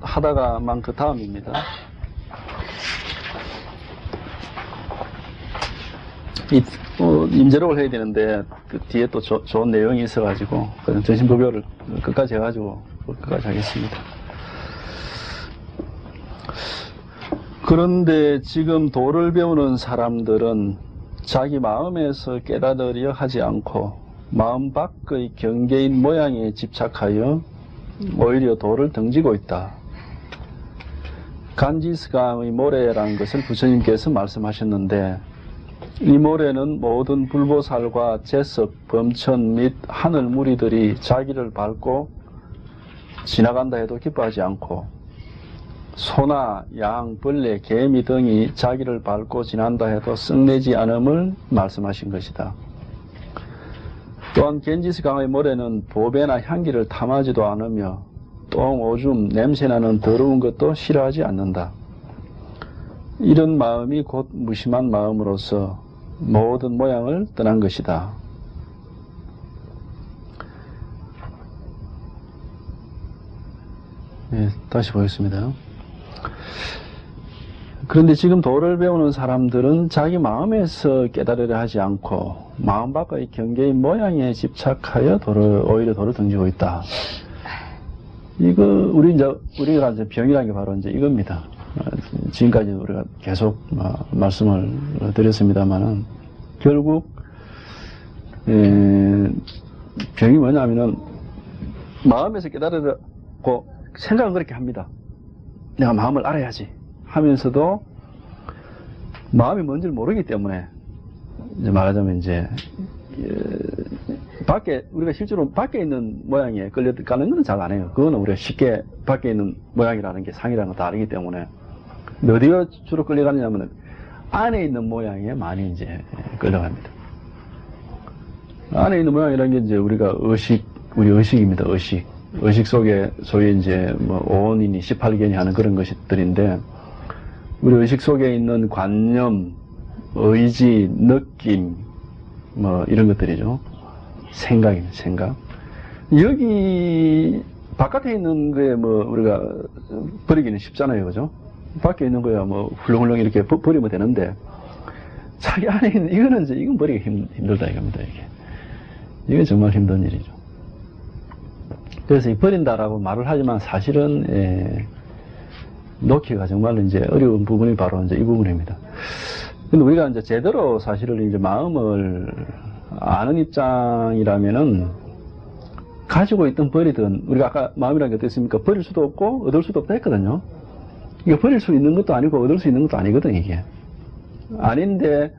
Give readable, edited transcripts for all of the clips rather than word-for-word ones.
하다가만 그 다음입니다. 임제록을 해야 되는데 그 뒤에 또 좋은 내용이 있어가지고 정신법요를 끝까지 해가지고 끝까지 하겠습니다. 그런데 지금 도를 배우는 사람들은 자기 마음에서 깨달으려 하지 않고 마음 밖의 경계인 모양에 집착하여 오히려 도를 등지고 있다. 간지스강의 모래라는 것을 부처님께서 말씀하셨는데, 이 모래는 모든 불보살과 제석, 범천 및 하늘 무리들이 자기를 밟고 지나간다 해도 기뻐하지 않고, 소나 양, 벌레, 개미 등이 자기를 밟고 지난다 해도 썩내지 않음을 말씀하신 것이다. 또한 겐지스강의 모래는 보배나 향기를 탐하지도 않으며 똥, 오줌, 냄새나는 더러운 것도 싫어하지 않는다. 이런 마음이 곧 무심한 마음으로서 모든 모양을 떠난 것이다. 네, 다시 보겠습니다. 그런데 지금 도를 배우는 사람들은 자기 마음에서 깨달으려 하지 않고 마음 밖의 경계의 모양에 집착하여 오히려 도를 등지고 있다. 이거 우리가 이제 병이라는 게 바로 이제 이겁니다. 지금까지 우리가 계속 말씀을 드렸습니다만은 결국 병이 뭐냐면은 마음에서 깨달으려고 생각은 그렇게 합니다. 내가 마음을 알아야지 하면서도 마음이 뭔지를 모르기 때문에 이제 말하자면 이제 우리가 실제로 밖에 있는 모양에 끌려가는 건 잘 안 해요. 그거는 우리가 쉽게 밖에 있는 모양이라는 게 상이라는 건 다르기 때문에. 근데 어디가 주로 끌려가느냐면 안에 있는 모양에 많이 이제 끌려갑니다. 안에 있는 모양이라는 게 이제 우리 의식입니다. 의식 속에 소위 이제 뭐 5원이니 18개니 하는 그런 것들인데, 우리 의식 속에 있는 관념, 의지, 느낌, 뭐 이런 것들이죠. 생각. 여기 바깥에 있는 거에 뭐 우리가 버리기는 쉽잖아요, 그죠? 밖에 있는 거야 뭐 훌렁훌렁 이렇게 버리면 되는데, 자기 안에 있는 이건 버리기 힘들다 이겁니다. 이게 정말 힘든 일이죠. 그래서 버린다라고 말을 하지만 사실은 놓기가 정말 이제 어려운 부분이 바로 이제 이 부분입니다. 근데 우리가 이제 제대로 사실은 이제 마음을 아는 입장이라면은 가지고 있던 버리든, 우리가 아까 마음이라는 게 어땠습니까? 버릴 수도 없고 얻을 수도 없다 했거든요. 이게 버릴 수 있는 것도 아니고 얻을 수 있는 것도 아니거든, 이게. 아닌데,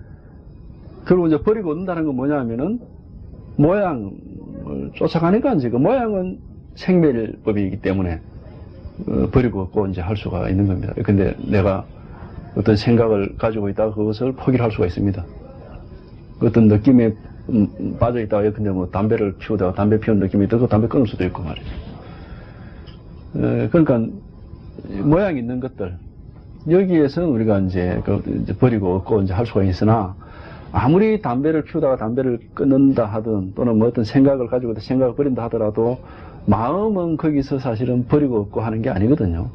결국 이제 버리고 얻는다는 건 뭐냐면은 모양을 쫓아가니까 이제 그 모양은 생멸법이기 때문에 버리고 얻고 이제 할 수가 있는 겁니다. 근데 내가 어떤 생각을 가지고 있다가 그것을 포기를 할 수가 있습니다. 어떤 느낌에 빠져 있다가 근데 뭐 담배를 피우다가 담배 피우는 느낌이 들고 담배 끊을 수도 있고 말이죠. 그러니까 모양이 있는 것들 여기에서는 우리가 이제 버리고 얻고 이제 할 수가 있으나, 아무리 담배를 피우다가 담배를 끊는다 하든 또는 뭐 어떤 생각을 가지고 생각을 버린다 하더라도 마음은 거기서 사실은 버리고 얻고 하는 게 아니거든요.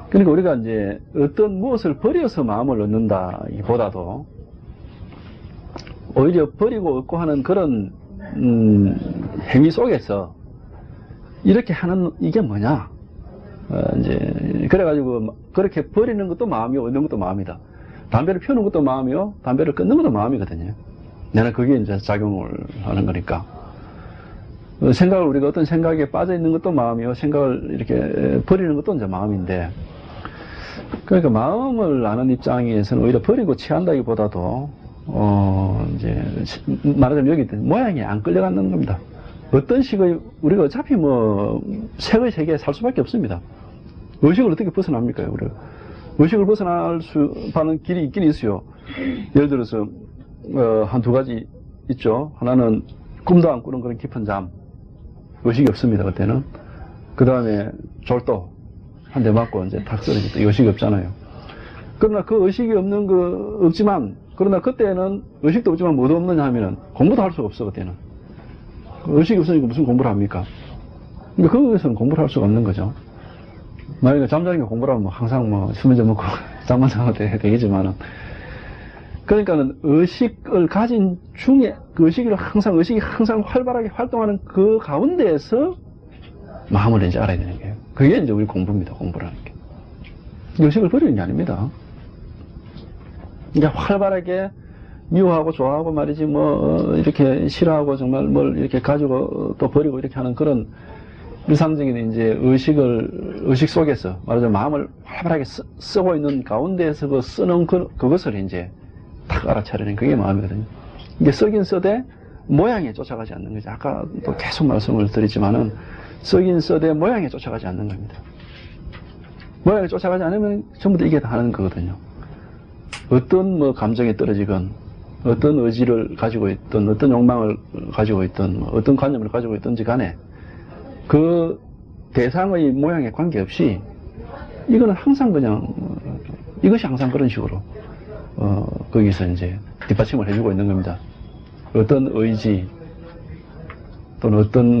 그러니까 우리가 이제 어떤 무엇을 버려서 마음을 얻는다기보다도 오히려 버리고 얻고 하는 그런 행위 속에서 이렇게 하는 이게 뭐냐? 이제 그래가지고 그렇게 버리는 것도 마음이고 얻는 것도 마음이다. 담배를 피우는 것도 마음이요, 담배를 끊는 것도 마음이거든요. 내가 그게 이제 작용을 하는 거니까. 우리가 어떤 생각에 빠져 있는 것도 마음이요, 생각을 이렇게 버리는 것도 이제 마음인데, 그러니까 마음을 아는 입장에서는 오히려 버리고 취한다기보다도, 이제, 말하자면 여기 모양이 안 끌려가는 겁니다. 어떤 식의, 우리가 어차피 뭐, 색의 세계에 살 수밖에 없습니다. 의식을 어떻게 벗어납니까, 우리가? 의식을 벗어날 수 있는 길이 있긴 있어요. 예를 들어서 한두 가지 있죠. 하나는 꿈도 안 꾸는 그런 깊은 잠, 의식이 없습니다 그때는. 그 다음에 졸도 한 대 맞고 이제 탁 쓰러질 때 의식이 없잖아요. 그러나 그 의식이 없는 거 없지만, 그러나 그때는 의식도 없지만 뭐도 없느냐 하면은 공부도 할 수가 없어 그때는. 의식이 없으니까 무슨 공부를 합니까? 그러니까 거기서는 공부를 할 수가 없는 거죠. 만약에 잠자는 게 공부라면 뭐 항상 뭐 수면제 먹고 잠만 자도 되겠지만은, 그러니까는 의식을 가진 중에, 그 의식이 항상 활발하게 활동하는 그 가운데에서 마음을 이제 알아야 되는 거예요. 그게 이제 우리 공부입니다, 공부라는 게. 의식을 버리는 게 아닙니다. 이제 활발하게 미워하고 좋아하고 말이지, 뭐, 이렇게 싫어하고 정말 뭘 이렇게 가지고 또 버리고 이렇게 하는 그런 일상적인 이제 의식 속에서 말하자면 마음을 활발하게 쓰고 있는 가운데에서 그 쓰는 그것을 이제 탁 알아차리는 그게 마음이거든요. 이게 쓰긴 써대 모양에 쫓아가지 않는 거죠. 아까 또 계속 말씀을 드리지만은 쓰긴 써대 모양에 쫓아가지 않는 겁니다. 모양에 쫓아가지 않으면 전부 다 이게 다 하는 거거든요. 어떤 뭐 감정에 떨어지건, 어떤 의지를 가지고 있든, 어떤 욕망을 가지고 있든, 어떤 관념을 가지고 있든지 간에 그 대상의 모양에 관계없이 이거는 항상 그냥 이것이 항상 그런 식으로 거기서 이제 뒷받침을 해주고 있는 겁니다. 어떤 의지 또는 어떤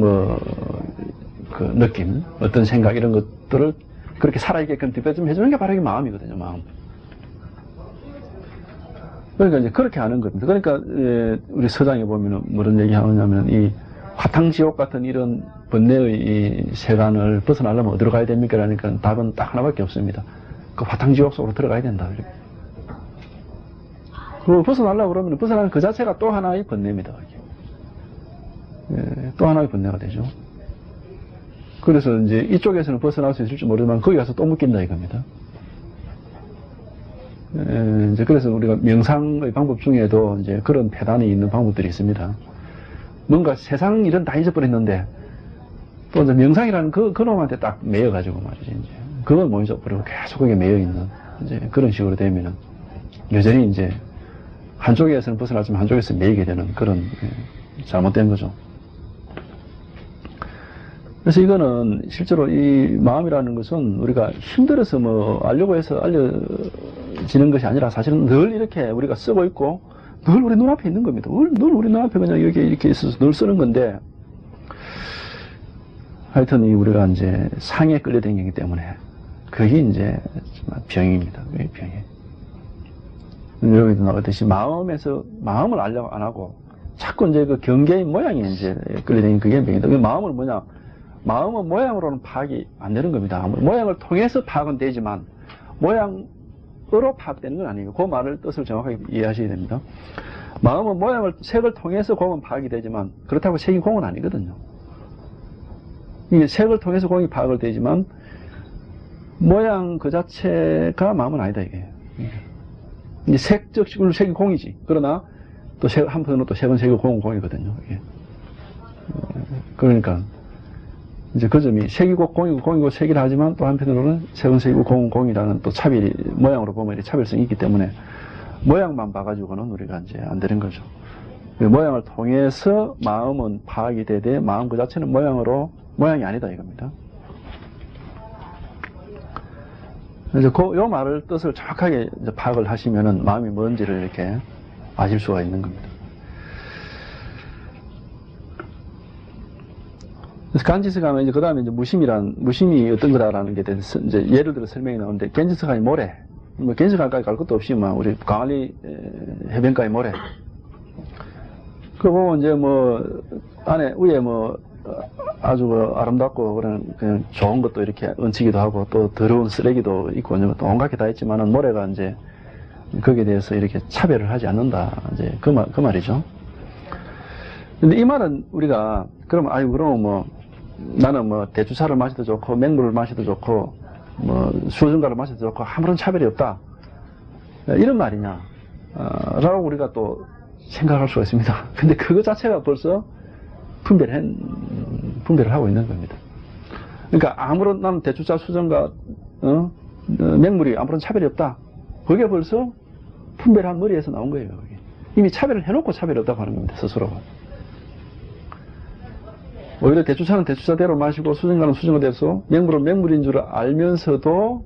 그 느낌, 어떤 생각 이런 것들을 그렇게 살아있게끔 뒷받침 해주는 게 바로 이게 마음이거든요. 마음. 그러니까 이제 그렇게 하는 겁니다. 그러니까 우리 서장에 보면은 뭐런 얘기 하느냐면 이 화탕지옥 같은 이런 번뇌의 이 세간을 벗어나려면 어디로 가야 됩니까? 그러니까 답은 딱 하나밖에 없습니다. 그 화탕지옥 속으로 들어가야 된다. 그 벗어나려고 그러면 벗어나는 그 자체가 또 하나의 번뇌입니다. 또 하나의 번뇌가 되죠. 그래서 이제 이쪽에서는 벗어날 수 있을지 모르지만 거기 가서 또 묶인다 이겁니다. 이제 그래서 우리가 명상의 방법 중에도 이제 그런 패단이 있는 방법들이 있습니다. 뭔가 세상 일은 다 잊어버렸는데 또 이제 명상이라는 그놈한테 딱 매여가지고 말이지 이제 그걸 못 잊어버리고 계속 거기에 매여있는 이제 그런 식으로 되면은 여전히 이제 한쪽에서는 벗어나지만 한쪽에서 매이게 되는 그런 잘못된 거죠. 그래서 이거는 실제로 이 마음이라는 것은 우리가 힘들어서 뭐 알려고 해서 알려지는 것이 아니라 사실은 늘 이렇게 우리가 쓰고 있고 늘 우리 눈앞에 있는 겁니다. 늘 우리 눈앞에 그냥 여기 이렇게 있어서 늘 쓰는 건데 하여튼 우리가 이제 상에 끌려다니기 때문에 그게 이제 병입니다. 그게 병이에요. 여기도 나왔듯이 마음을 알려고 안 하고 자꾸 이제 그 경계의 모양이 이제 끌려다니는 그게 병이다. 그 마음은 뭐냐? 마음은 모양으로는 파악이 안 되는 겁니다. 모양을 통해서 파악은 되지만 모양으로 파악되는 건 아니에요. 그 말을 뜻을 정확하게 이해하셔야 됩니다. 마음은 색을 통해서 공은 파악이 되지만 그렇다고 색이 공은 아니거든요. 이게 색을 통해서 공이 파악을 되지만 모양 그 자체가 마음은 아니다 이게. 이게 색적 식으로 색이 공이지. 그러나 또 한편으로 또 색은 색이고 공은 공이거든요. 이게. 그러니까 이제 그 점이 색이고 공이고 색이라 하지만 또 한편으로는 색은 색이고 공은 공이라는 또 차별이 모양으로 보면 차별성이 있기 때문에 모양만 봐가지고는 우리가 이제 안 되는 거죠. 모양을 통해서 마음은 파악이 되되 마음 그 자체는 모양이 아니다 이겁니다. 이제 요 말을 뜻을 정확하게 이제 파악을 하시면은 마음이 뭔지를 이렇게 아실 수가 있는 겁니다. 그래서 간지스 가면 이제 그 다음에 이제 무심이 어떤 거다라는 게 대해서 이제 예를 들어 설명이 나오는데 겐지스 가니 모래. 뭐 겐지스 강가에 갈 것도 없이 막 우리 광안리 해변가의 모래. 그거 보면 이제 뭐 위에 뭐 아주 아름답고 그냥 좋은 것도 이렇게 얹히기도 하고 또 더러운 쓰레기도 있고 또 온갖 게 다 있지만은 모래가 이제 거기에 대해서 이렇게 차별을 하지 않는다. 이제 그 말이죠. 근데 이 말은 우리가 그러면 뭐 나는 뭐 대추차를 마셔도 좋고 맹물을 마셔도 좋고 뭐 수증가를 마셔도 좋고 아무런 차별이 없다. 이런 말이냐? 라고 우리가 또 생각할 수가 있습니다. 근데 그거 자체가 벌써 분별을 하고 있는 겁니다. 그러니까 나는 대추차, 수증가, 맹물이 아무런 차별이 없다. 그게 벌써 분별한 머리에서 나온 거예요. 그게. 이미 차별을 해놓고 차별이 없다고 하는 겁니다. 스스로가. 오히려 대추차는 대추차대로 마시고 수증가는 수증가대로 맹물은 맹물인 줄 알면서도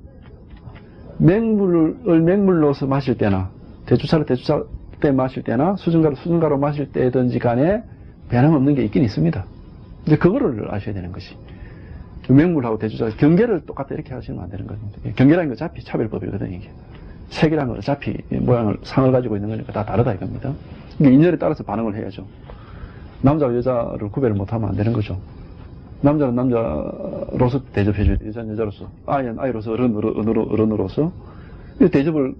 맹물을 맹물로서 마실 때나 대추차를 대추차 때 마실 때나 수증가를 수증가로 마실 때든지 간에 변함없는 게 있긴 있습니다. 이제 그거를 아셔야 되는 것이 명물하고 대주자 경계를 똑같이 이렇게 하시면 안 되는 겁니다. 경계라는 건 어차피 차별법이거든요. 이게 색이라는 건 어차피 모양을 상을 가지고 있는 거니까 다 다르다 이겁니다. 이게 인연에 따라서 반응을 해야죠. 남자와 여자를 구별을 못하면 안 되는 거죠. 남자는 남자로서 대접해줘야 돼. 여자는 여자로서, 아이는 아이로서, 어른으로서 대접을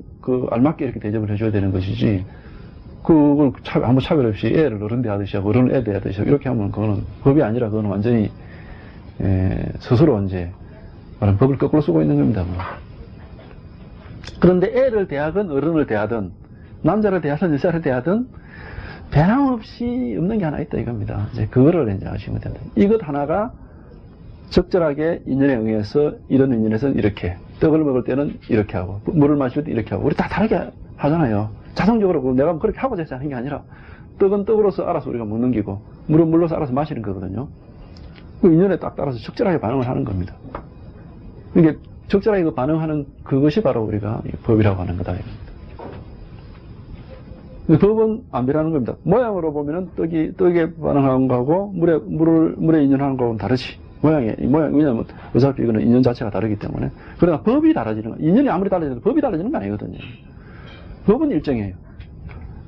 알맞게 이렇게 대접을 해줘야 되는 것이지. 그걸 아무 차별 없이 애를 어른 대하듯이 하고 어른을 애 대하듯이 하고 이렇게 하면 그거는 법이 아니라 그거는 완전히 스스로 이제 말하면 법을 거꾸로 쓰고 있는 겁니다. 그런데 애를 대하든 어른을 대하든 남자를 대하든 여자를 대하든 변함없이 없는 게 하나 있다 이겁니다. 이제 그거를 이제 아시면 된다. 이것 하나가 적절하게 인연에 의해서 이런 인연에서는 이렇게 떡을 먹을 때는 이렇게 하고 물을 마실 때 이렇게 하고 우리 다 다르게 하잖아요. 자동적으로 내가 그렇게 하고자 해서 하는 게 아니라 떡은 떡으로서 알아서 우리가 먹는 기고 물은 물로서 알아서 마시는 거거든요. 그 인연에 딱 따라서 적절하게 반응을 하는 겁니다. 이게 적절하게 그 반응하는 그것이 바로 우리가 법이라고 하는 거다. 법은 안 변하는 겁니다. 모양으로 보면은 떡에 반응하는 거하고 물에 인연하는 거하고는 다르지. 왜냐면 어차피 이거는 인연 자체가 다르기 때문에. 그러나 법이 달라지는 거. 인연이 아무리 달라져도 법이 달라지는 건 아니거든요. 법은 일정해요.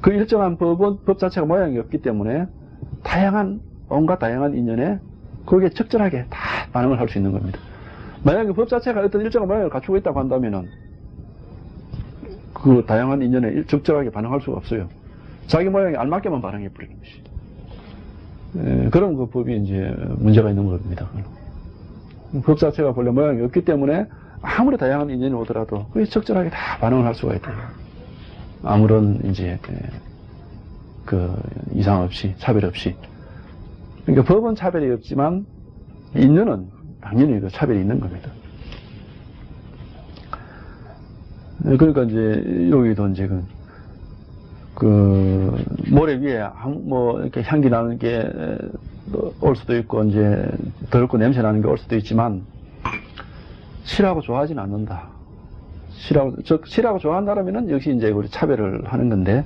그 일정한 법 자체가 모양이 없기 때문에 온갖 다양한 인연에 거기에 적절하게 다 반응을 할 수 있는 겁니다. 만약에 법 자체가 어떤 일정한 모양을 갖추고 있다고 한다면은 그 다양한 인연에 적절하게 반응할 수가 없어요. 자기 모양에 알맞게만 반응해 버리는 것이. 그럼 그 법이 이제 문제가 있는 겁니다. 법 자체가 본래 모양이 없기 때문에 아무리 다양한 인연이 오더라도 그게 적절하게 다 반응을 할 수가 있대요. 아무런 이제 그 이상 없이 차별 없이. 그러니까 법은 차별이 없지만 인연은 당연히 그 차별이 있는 겁니다. 그러니까 이제 여기도 이제 그 모래 위에 뭐 이렇게 향기 나는 게 올 수도 있고 이제 더럽고 냄새 나는 게 올 수도 있지만 싫어하고 좋아하지는 않는다. 싫어하고 좋아한다라면은 역시 이제 우리 차별을 하는 건데,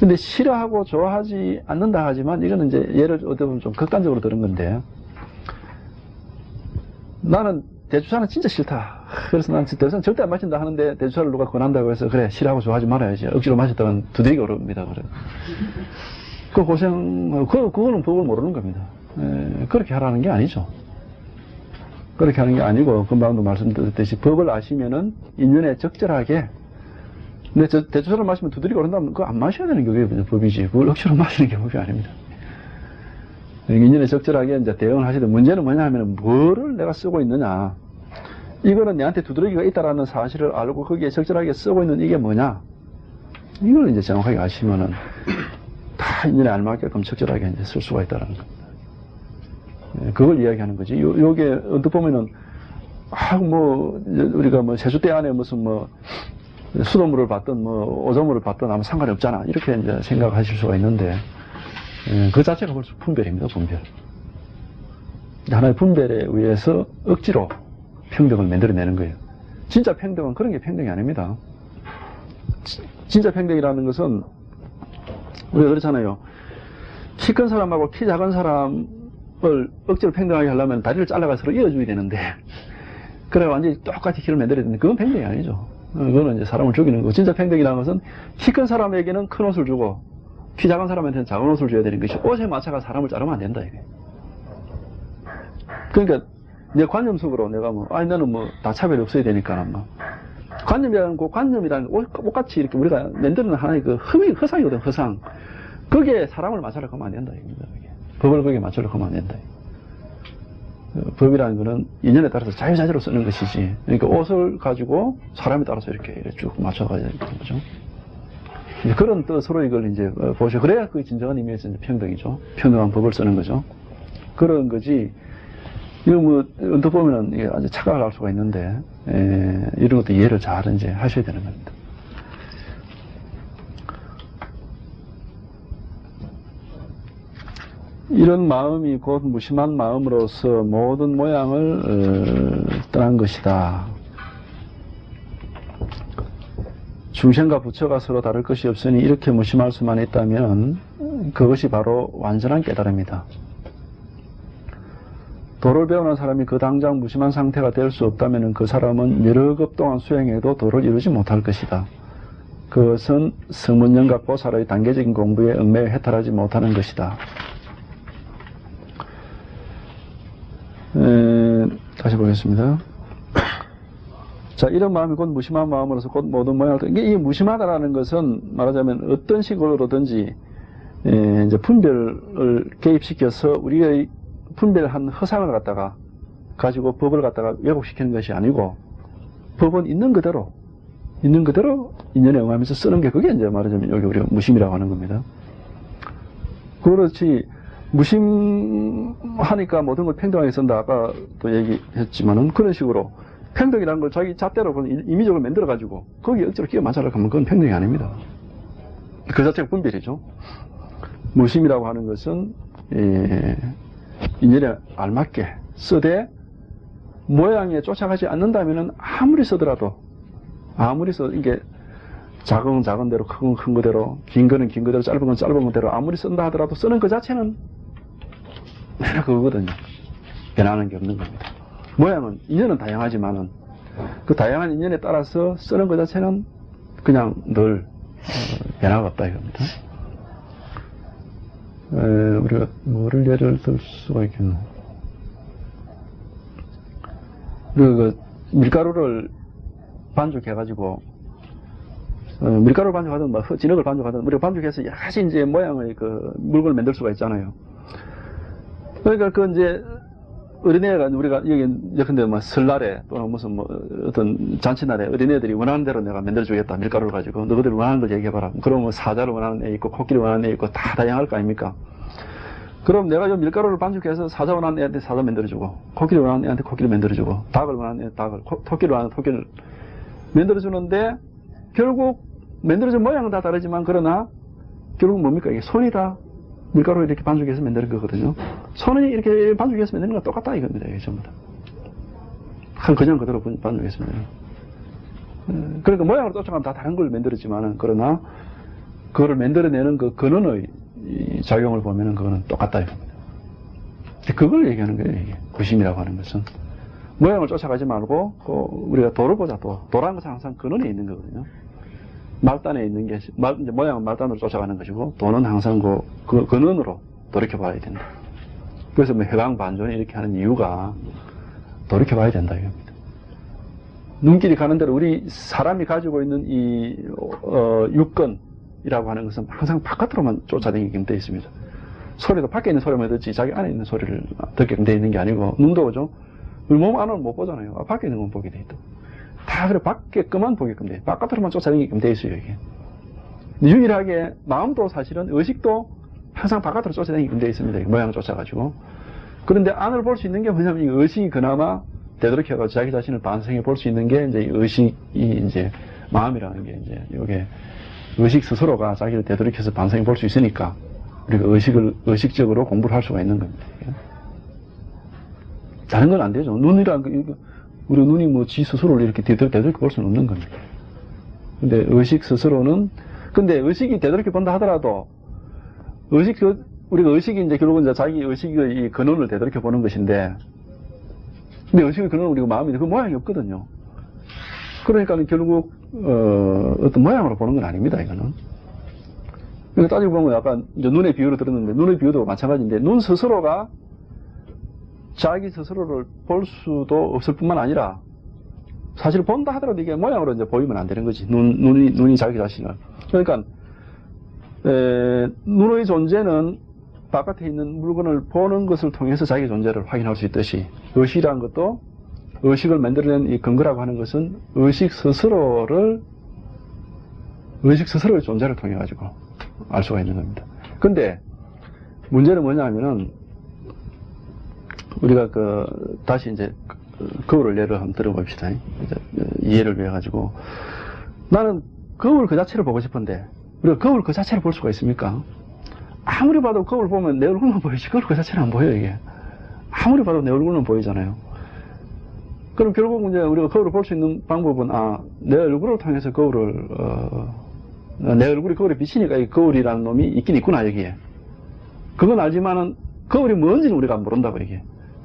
근데 싫어하고 좋아하지 않는다 하지만 이거는 이제 예를 어떻게 보면 좀 극단적으로 들은 건데, 나는 대주사는 진짜 싫다. 그래서 난 대주사는 절대 안 마신다 하는데 대주사를 누가 권한다고 해서 그래 싫어하고 좋아하지 말아야지. 억지로 마셨다간 두드리기 어렵습니다. 그래. 그 그거는 법을 모르는 겁니다. 그렇게 하라는 게 아니죠. 그렇게 하는 게 아니고 금방도 말씀드렸듯이 법을 아시면은 인연에 적절하게. 근데 대주사를 마시면 두드리기 어렵다면 그거 안 마셔야 되는 게 법이지. 그걸 억지로 마시는 게 법이 아닙니다. 인연에 적절하게 이제 대응을 하시되 문제는 뭐냐 하면 뭐를 내가 쓰고 있느냐. 이거는 내한테 두드러기가 있다라는 사실을 알고 거기에 적절하게 쓰고 있는 이게 뭐냐. 이걸 이제 정확하게 아시면은 다 인연에 알맞게끔 적절하게 이제 쓸 수가 있다라는 겁니다. 그걸 이야기하는 거지. 요게 언뜻 보면은 우리가 세숫대 안에 무슨 수돗물을 받든 오ዞ물을 받든 아무 상관이 없잖아. 이렇게 이제 생각하실 수가 있는데 그 자체가 벌써 분별입니다. 분별. 하나의 분별에 의해서 억지로 평등을 만들어내는 거예요. 진짜 평등은 그런 게 평등이 아닙니다. 진짜 평등이라는 것은 우리가 그렇잖아요. 키 큰 사람하고 키 작은 사람을 억지로 평등하게 하려면 다리를 잘라가 서로 이어줘야 되는데, 그래 완전히 똑같이 키를 만들어야 되는데 그건 평등이 아니죠. 그거는 이제 사람을 죽이는 거고, 진짜 평등이라는 것은 키 큰 사람에게는 큰 옷을 주고 키 작은 사람한테는 작은 옷을 줘야 되는 것이, 옷에 맞춰가 사람을 자르면 안 된다 이게. 그러니까 내 관념 속으로 내가 나는 다 차별이 없어야 되니까 관념이라는 옷같이 이렇게 우리가 만드는 하나의 그 허상이거든, 허상. 거기에 사람을 맞추려고 하면 안 된다 이겁니다. 법을 거기에 맞추려고 하면 안 된다. 법이라는 거는 인연에 따라서 자유자재로 쓰는 것이지. 그러니까 옷을 가지고 사람에 따라서 이렇게 쭉 맞춰가야 되는 거죠. 이제 그런 또 서로 이걸 이제 보셔. 그래야 그 진정한 의미에서 이제 평등이죠. 평등한 법을 쓰는 거죠. 그런 거지. 이거 언뜻 보면은 이게 아주 착각을 할 수가 있는데, 이런 것도 이해를 잘 이제 하셔야 되는 겁니다. 이런 마음이 곧 무심한 마음으로서 모든 모양을 떠난 것이다. 중생과 부처가 서로 다를 것이 없으니 이렇게 무심할 수만 있다면 그것이 바로 완전한 깨달음이다. 도를 배우는 사람이 그 당장 무심한 상태가 될 수 없다면 그 사람은 여러 급 동안 수행해도 도를 이루지 못할 것이다. 그것은 서문영각 보살의 단계적인 공부에 얽매여 해탈하지 못하는 것이다. 다시 보겠습니다. 자, 이런 마음이 곧 무심한 마음으로서 곧 모든 모양을 이게 무심하다라는 것은 말하자면 어떤 식으로든지 이제 분별을 개입시켜서 우리의 분별한 허상을 갖다가 가지고 법을 갖다가 왜곡시키는 것이 아니고 법은 있는 그대로 인연에 응하면서 쓰는 게 그게 이제 말하자면 여기 우리가 무심이라고 하는 겁니다. 그렇지 무심하니까 모든 걸 평등하게 쓴다. 아까 또 얘기했지만은 그런 식으로 평등이라는 걸 자기 잣대로 임의적으로 만들어가지고 거기에 억지로 끼워 맞추려고 하면 그건 평등이 아닙니다. 그 자체가 분별이죠. 무심이라고 하는 것은 인연에 알맞게 쓰되 모양에 쫓아가지 않는다면은 아무리 써도 이게 작은 대로 큰 그대로 긴 거는 긴 그대로 짧은 건 짧은 그대로 아무리 쓴다 하더라도 쓰는 그 자체는 맨날 그거거든요. 변하는 게 없는 겁니다. 모양은 인연은 다양하지만은 그 다양한 인연에 따라서 쓰는 그 자체는 그냥 늘 변화가 없다 이겁니다. 우리가 뭐를 예를 들 수가 있겠노? 그 밀가루를 반죽해가지고 밀가루를 반죽하든 뭐 진흙을 반죽하든 우리가 반죽해서 여러 가지 이제 모양의 그 물건을 만들 수가 있잖아요. 그러니까 그 이제 어린애가 우리가 여기 예컨대 뭐 설날에 또는 무슨 뭐 어떤 잔치날에 어린애들이 원하는 대로 내가 만들어주겠다 밀가루를 가지고 너희들 원하는 걸 얘기해봐라. 그러면 사자를 원하는 애 있고 코끼리 원하는 애 있고 다 다양할 거 아닙니까? 그럼 내가 좀 밀가루를 반죽해서 사자 원하는 애한테 사자 만들어주고 코끼리 원하는 애한테 코끼리 만들어주고 닭을 원하는 애한테 닭을 토끼를 원하는 토끼를 만들어주는데 결국 만들어진 모양은 다 다르지만 그러나 결국 뭡니까? 이게 손이다. 밀가루를 이렇게 반죽해서 만드는 거거든요. 손이 이렇게 반죽해서 만드는 건 똑같다 이겁니다. 이게 전부 다. 그냥 그대로 반죽해서 만드는. 그러니까 모양을 쫓아가면 다 다른 걸 만들었지만은 그러나 그거를 만들어내는 그 근원의 작용을 보면은 그거는 똑같다 이겁니다. 그걸 얘기하는 거예요. 이게 구심이라고 하는 것은 모양을 쫓아가지 말고 우리가 도를 보자. 도라는 것은 항상 근원에 있는 거거든요. 말단에 있는 게 이제 모양은 말단으로 쫓아가는 것이고 도는 항상 그 근원으로 돌이켜봐야 된다. 그래서 뭐 해방반전을 이렇게 하는 이유가 돌이켜봐야 된다 이겁니다. 눈길이 가는 대로 우리 사람이 가지고 있는 이 육건이라고 하는 것은 항상 바깥으로만 쫓아다니게 되어 있습니다. 소리도 밖에 있는 소리만 듣지 자기 안에 있는 소리를 듣게 되어 있는 게 아니고 눈도 그죠? 우리 몸 안은 못 보잖아요. 밖에 있는 건 보게 돼 있다. 다 그래 밖에만 보게끔 돼. 바깥으로만 쫓아다니게끔 돼 있어요 이게. 유일하게 마음도 사실은 의식도 항상 바깥으로 쫓아다니게끔 돼 있습니다. 모양을 쫓아가지고. 그런데 안을 볼 수 있는 게 뭐냐면 이 의식이 그나마 되도록해서 자기 자신을 반성해 볼 수 있는 게 이제 의식이 이제 마음이라는 게 이제 이게 의식 스스로가 자기를 되도록해서 반성해 볼 수 있으니까 우리가 의식적으로 공부를 할 수가 있는 겁니다. 다른 건 안 되죠. 눈이란 우리 눈이 뭐 지 스스로를 이렇게 되돌이켜 볼 수는 없는 겁니다. 근데 의식 스스로는, 근데 의식이 되돌이켜 본다 하더라도, 우리가 의식이 이제 결국은 이제 자기 의식의 이 근원을 되돌이켜 보는 것인데, 근데 의식의 근원은 우리가 마음인데 그 모양이 없거든요. 그러니까 결국, 어떤 모양으로 보는 건 아닙니다, 이거는. 그러니까 따지고 보면 약간 이제 눈의 비유를 들었는데, 눈의 비유도 마찬가지인데, 눈 스스로가 자기 스스로를 볼 수도 없을 뿐만 아니라 사실 본다 하더라도 이게 모양으로 이제 보이면 안 되는 거지. 눈이 자기 자신을. 그러니까 눈의 존재는 바깥에 있는 물건을 보는 것을 통해서 자기 존재를 확인할 수 있듯이 의식이라는 것도 의식을 만들어낸 이 근거라고 하는 것은 의식 스스로의 존재를 통해 가지고 알 수가 있는 겁니다. 근데 문제는 뭐냐 하면은 우리가 다시 이제 거울을 예를 한번 들어봅시다. 이해를 위해 가지고 나는 거울 그 자체를 보고 싶은데 우리가 거울 그 자체를 볼 수가 있습니까? 아무리 봐도 거울 보면 내 얼굴만 보이지 거울 그 자체는 안 보여요 이게. 아무리 봐도 내 얼굴만 보이잖아요. 그럼 결국 이제 우리가 거울을 볼 수 있는 방법은 내 얼굴을 통해서 거울을 내 얼굴이 거울에 비치니까 이 거울이라는 놈이 있긴 있구나 여기에. 그건 알지만은 거울이 뭔지는 우리가 모른다고 이게.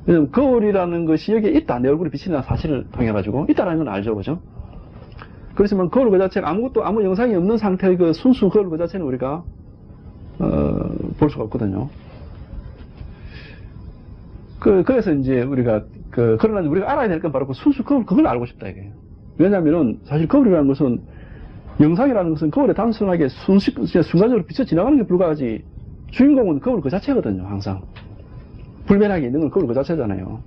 왜냐면 거울이라는 것이 여기에 있다. 내 얼굴이 비친다는 사실을 통해가지고 있다라는 건 알죠. 그죠? 그렇지만 거울 그 자체가 아무 영상이 없는 상태의 그 순수 거울 그 자체는 우리가, 볼 수가 없거든요. 그래서 이제 우리가, 그러나 우리가 알아야 될 건 바로 그 순수 거울, 그걸 알고 싶다, 이게. 왜냐면은 사실 거울이라는 것은, 영상이라는 것은 거울에 단순하게 순간적으로 비쳐 지나가는 게 불과하지, 주인공은 거울 그 자체거든요, 항상. 불변하게 있는 건 거울 그 자체잖아요.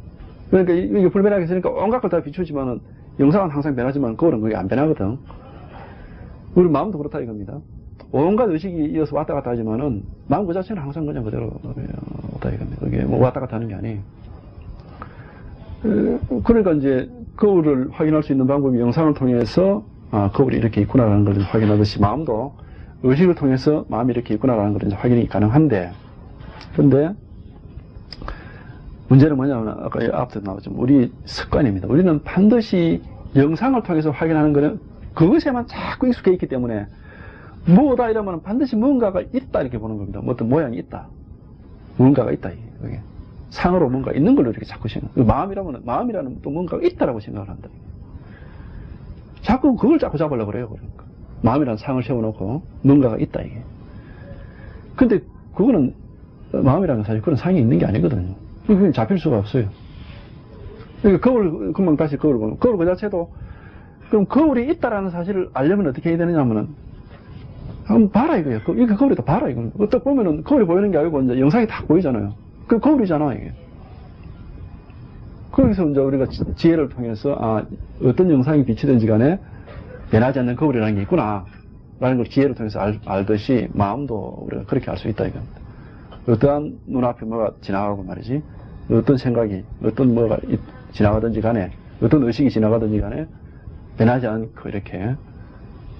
그러니까 이게 불변하게 있으니까 온갖 걸 다 비추지만은, 영상은 항상 변하지만 거울은 그게 안 변하거든. 우리 마음도 그렇다 이겁니다. 온갖 의식이 이어서 왔다 갔다 하지만은, 마음 그 자체는 항상 그냥 그대로 왔다 이겁니다. 이게 뭐 왔다 갔다 하는 게 아니에요. 그러니까 이제 거울을 확인할 수 있는 방법이 영상을 통해서, 거울이 이렇게 있구나라는 걸 확인하듯이 마음도 의식을 통해서 마음이 이렇게 있구나라는 걸 확인이 가능한데, 근데 문제는 뭐냐면 아까 앞서 나왔지만 우리 습관입니다. 우리는 반드시 영상을 통해서 확인하는 거는 그것에만 자꾸 익숙해 있기 때문에 뭐다 이러면 반드시 뭔가가 있다 이렇게 보는 겁니다. 뭐 어떤 모양이 있다. 뭔가가 있다. 이게. 상으로 뭔가 있는 걸로 이렇게 자꾸 생각. 마음이라는 또 뭔가가 있다라고 생각을 한다. 자꾸 그걸 자꾸 잡으려고 그래요. 그러니까. 마음이라는 상을 세워놓고 뭔가가 있다 이게. 근데 그거는 마음이라는 사실 그런 상이 있는 게 아니거든요. 그게 잡힐 수가 없어요. 그러니까 거울, 금방 다시 거울 보면, 거울 그 자체도, 그럼 거울이 있다라는 사실을 알려면 어떻게 해야 되느냐 하면은, 한번 봐라 이거예요. 이거 거울이다 봐라 이겁니다. 딱 보면은 거울이 보이는 게 아니고 이제 영상이 딱 보이잖아요. 그 거울이잖아, 이게. 거기서 이제 우리가 지혜를 통해서, 어떤 영상이 비치든지 간에 변하지 않는 거울이라는 게 있구나. 라는 걸 지혜를 통해서 알듯이 마음도 우리가 그렇게 알 수 있다 이겁니다. 어떠한 눈앞에 뭐가 지나가고 말이지, 어떤 생각이, 어떤 뭐가 지나가든지 간에, 어떤 의식이 지나가든지 간에, 변하지 않고 이렇게,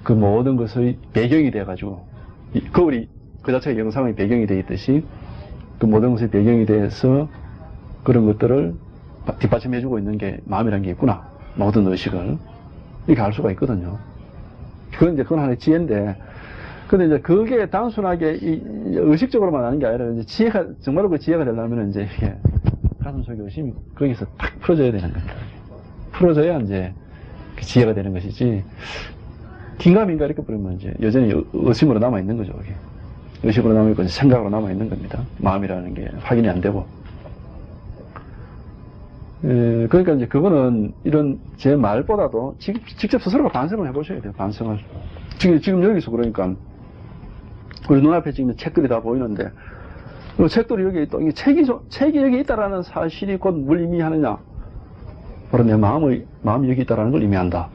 그 모든 것의 배경이 돼가지고, 거울이 그 자체가 영상의 배경이 돼 있듯이, 그 모든 것의 배경이 돼서 그런 것들을 뒷받침해주고 있는 게 마음이라는 게 있구나. 모든 의식을. 이렇게 알 수가 있거든요. 그건 하나의 지혜인데, 근데 이제 그게 단순하게 의식적으로만 하는 게 아니라 이제 지혜가, 정말로 그 지혜가 되려면 이제 이게 가슴 속의 의심이 거기서 탁 풀어져야 되는 겁니다. 풀어져야 이제 그 지혜가 되는 것이지, 긴가민가 이렇게 부르면 이제 여전히 의심으로 남아있는 거죠, 그게. 의식으로 남아있고 생각으로 남아있는 겁니다. 마음이라는 게 확인이 안 되고. 그러니까 이제 그거는 이런 제 말보다도 직접 스스로가 반성을 해보셔야 돼요, 반성을. 지금 여기서 그러니까, 우리 눈앞에 지금 책들이 다 보이는데, 책들이 여기 또, 책이 여기 있다라는 사실이 곧 뭘 의미하느냐? 바로 내 마음이 여기 있다라는 걸 의미한다.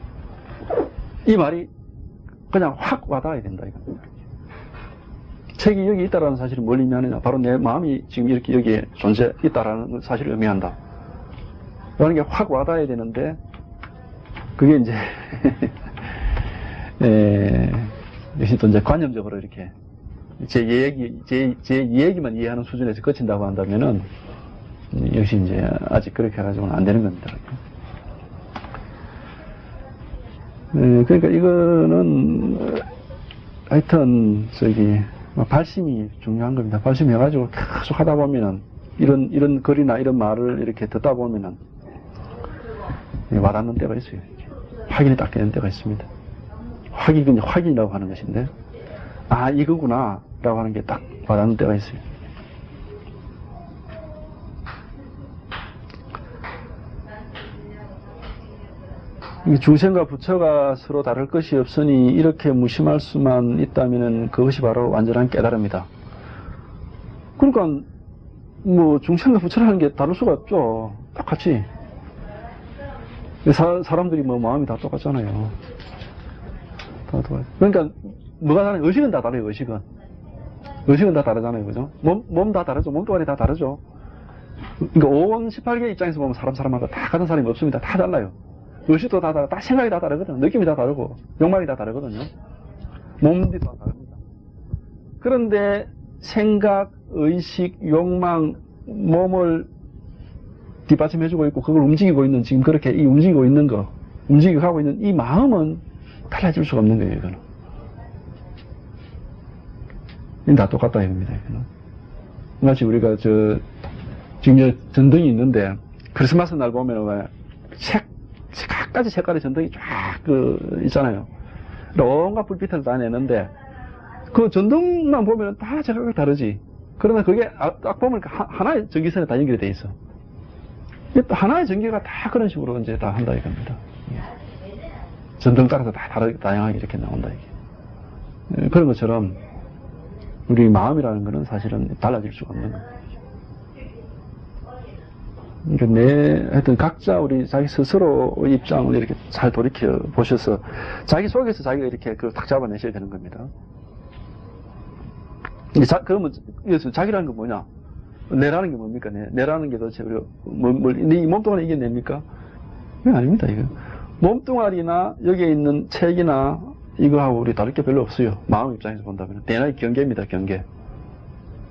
이 말이 그냥 확 와닿아야 된다, 이거. 책이 여기 있다라는 사실이 뭘 의미하느냐? 바로 내 마음이 지금 이렇게 여기에 존재 있다라는 사실을 의미한다. 라는 게 확 와닿아야 되는데, 그게 이제, 역시 또 이제 관념적으로 이렇게, 제 얘기만 이해하는 수준에서 그친다고 한다면은, 역시 이제 아직 그렇게 해가지고는 안 되는 겁니다. 그러니까 이거는, 하여튼, 발심이 중요한 겁니다. 발심해가지고 계속 하다 보면은, 이런 글이나 이런 말을 이렇게 듣다 보면은, 와닿는 때가 있어요. 확인이 딱 되는 때가 있습니다. 확인이라고 하는 것인데, 이거구나, 라고 하는 게 딱 와닿는 때가 있어요. 중생과 부처가 서로 다를 것이 없으니 이렇게 무심할 수만 있다면 그것이 바로 완전한 깨달음이다. 그러니까, 중생과 부처라는 게 다를 수가 없죠. 똑같이. 사람들이 마음이 다 똑같잖아요. 그러니까, 뭐가 다른, 의식은 다 다르요, 의식은. 의식은 다 다르잖아요, 그죠? 몸 다 다르죠. 몸뚱아리 다 다르죠. 그러니까 5원 18개 입장에서 보면 사람마다 다 같은 사람이 없습니다. 다 달라요. 의식도 다 다르고, 생각이 다 다르거든요. 느낌이 다 다르고, 욕망이 다 다르거든요. 몸도 다 다릅니다. 그런데, 생각, 의식, 욕망, 몸을 뒷받침해주고 있고, 그걸 움직이고 있는, 지금 그렇게 움직이고 있는 거, 움직이고 가고 있는 이 마음은 달라질 수가 없는 거예요, 이거는. 이건 다 똑같다, 이겁니다, 이거는. 마치 우리가 지금 전등이 있는데, 크리스마스 날 보면 왜, 각가지 색깔의 전등이 쫙, 있잖아요. 온갖 불빛을 다 내는데, 그 전등만 보면 다 색깔이 다르지. 그러나 그게 딱 보면 하나의 전기선에 다 연결이 돼 있어. 하나의 전기가 다 그런 식으로 이제 다 한다 이겁니다. 전등 따라서 다 다양하게 이렇게 나온다 이게. 그런 것처럼 우리 마음이라는 것은 사실은 달라질 수가 없는 겁니다. 그러니까 하여튼 각자 우리 자기 스스로의 입장을 이렇게 잘 돌이켜 보셔서 자기 속에서 자기가 이렇게 그걸 딱 잡아내셔야 되는 겁니다. 그러면 자기라는 건 뭐냐? 내라는 게 뭡니까? 내라는 게 도대체 우리가 네 몸뚱아리 이게 냅니까? 그게 아닙니다. 이거 몸뚱아리나 여기에 있는 책이나 이거하고 우리 다를 게 별로 없어요. 마음 입장에서 본다면 대단히 경계입니다. 경계.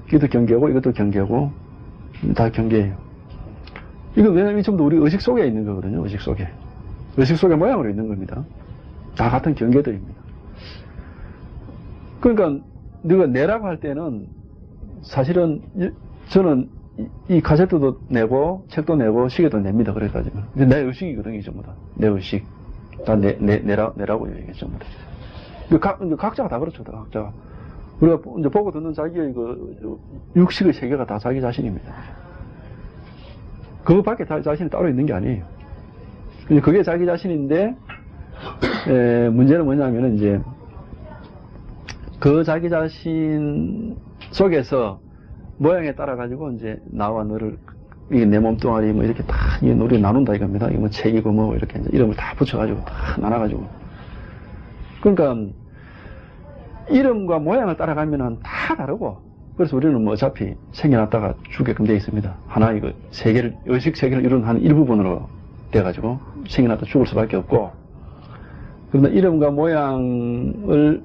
이것도 경계고 이것도 경계고 다 경계예요. 이거 왜냐면 전부 우리 의식 속에 있는 거거든요. 의식 속에 모양으로 있는 겁니다. 다 같은 경계들입니다. 그러니까 네가 내라고 할 때는 사실은 저는 이 카세트도 내고 책도 내고 시계도 냅니다. 그래 따지면 내 의식이거든요. 전부 다 내 의식 다 내라고 얘기해 전부 다. 각자가 다 그렇죠. 각자가 우리가 이제 보고 듣는 자기의 그 육식의 세계가 다 자기 자신입니다. 그거 밖에 자신이 따로 있는 게 아니에요. 그게 자기 자신인데 문제는 뭐냐면은 이제 그 자기 자신 속에서 모양에 따라 가지고 이제 나와 너를 이게 내 몸뚱아리 뭐 이렇게 다 이게 우리 나눈다 이겁니다. 이거 뭐 책이고 뭐 이렇게 이제 이름을 다 붙여가지고 다 나눠가지고 그러니까 이름과 모양을 따라가면은 다 다르고 그래서 우리는 뭐 어차피 생겨났다가 죽게끔 되어 있습니다. 하나 이거 세계를 의식 세계를 이루는 한 일부분으로 돼가지고 생겨났다 죽을 수밖에 없고 그러나 이름과 모양을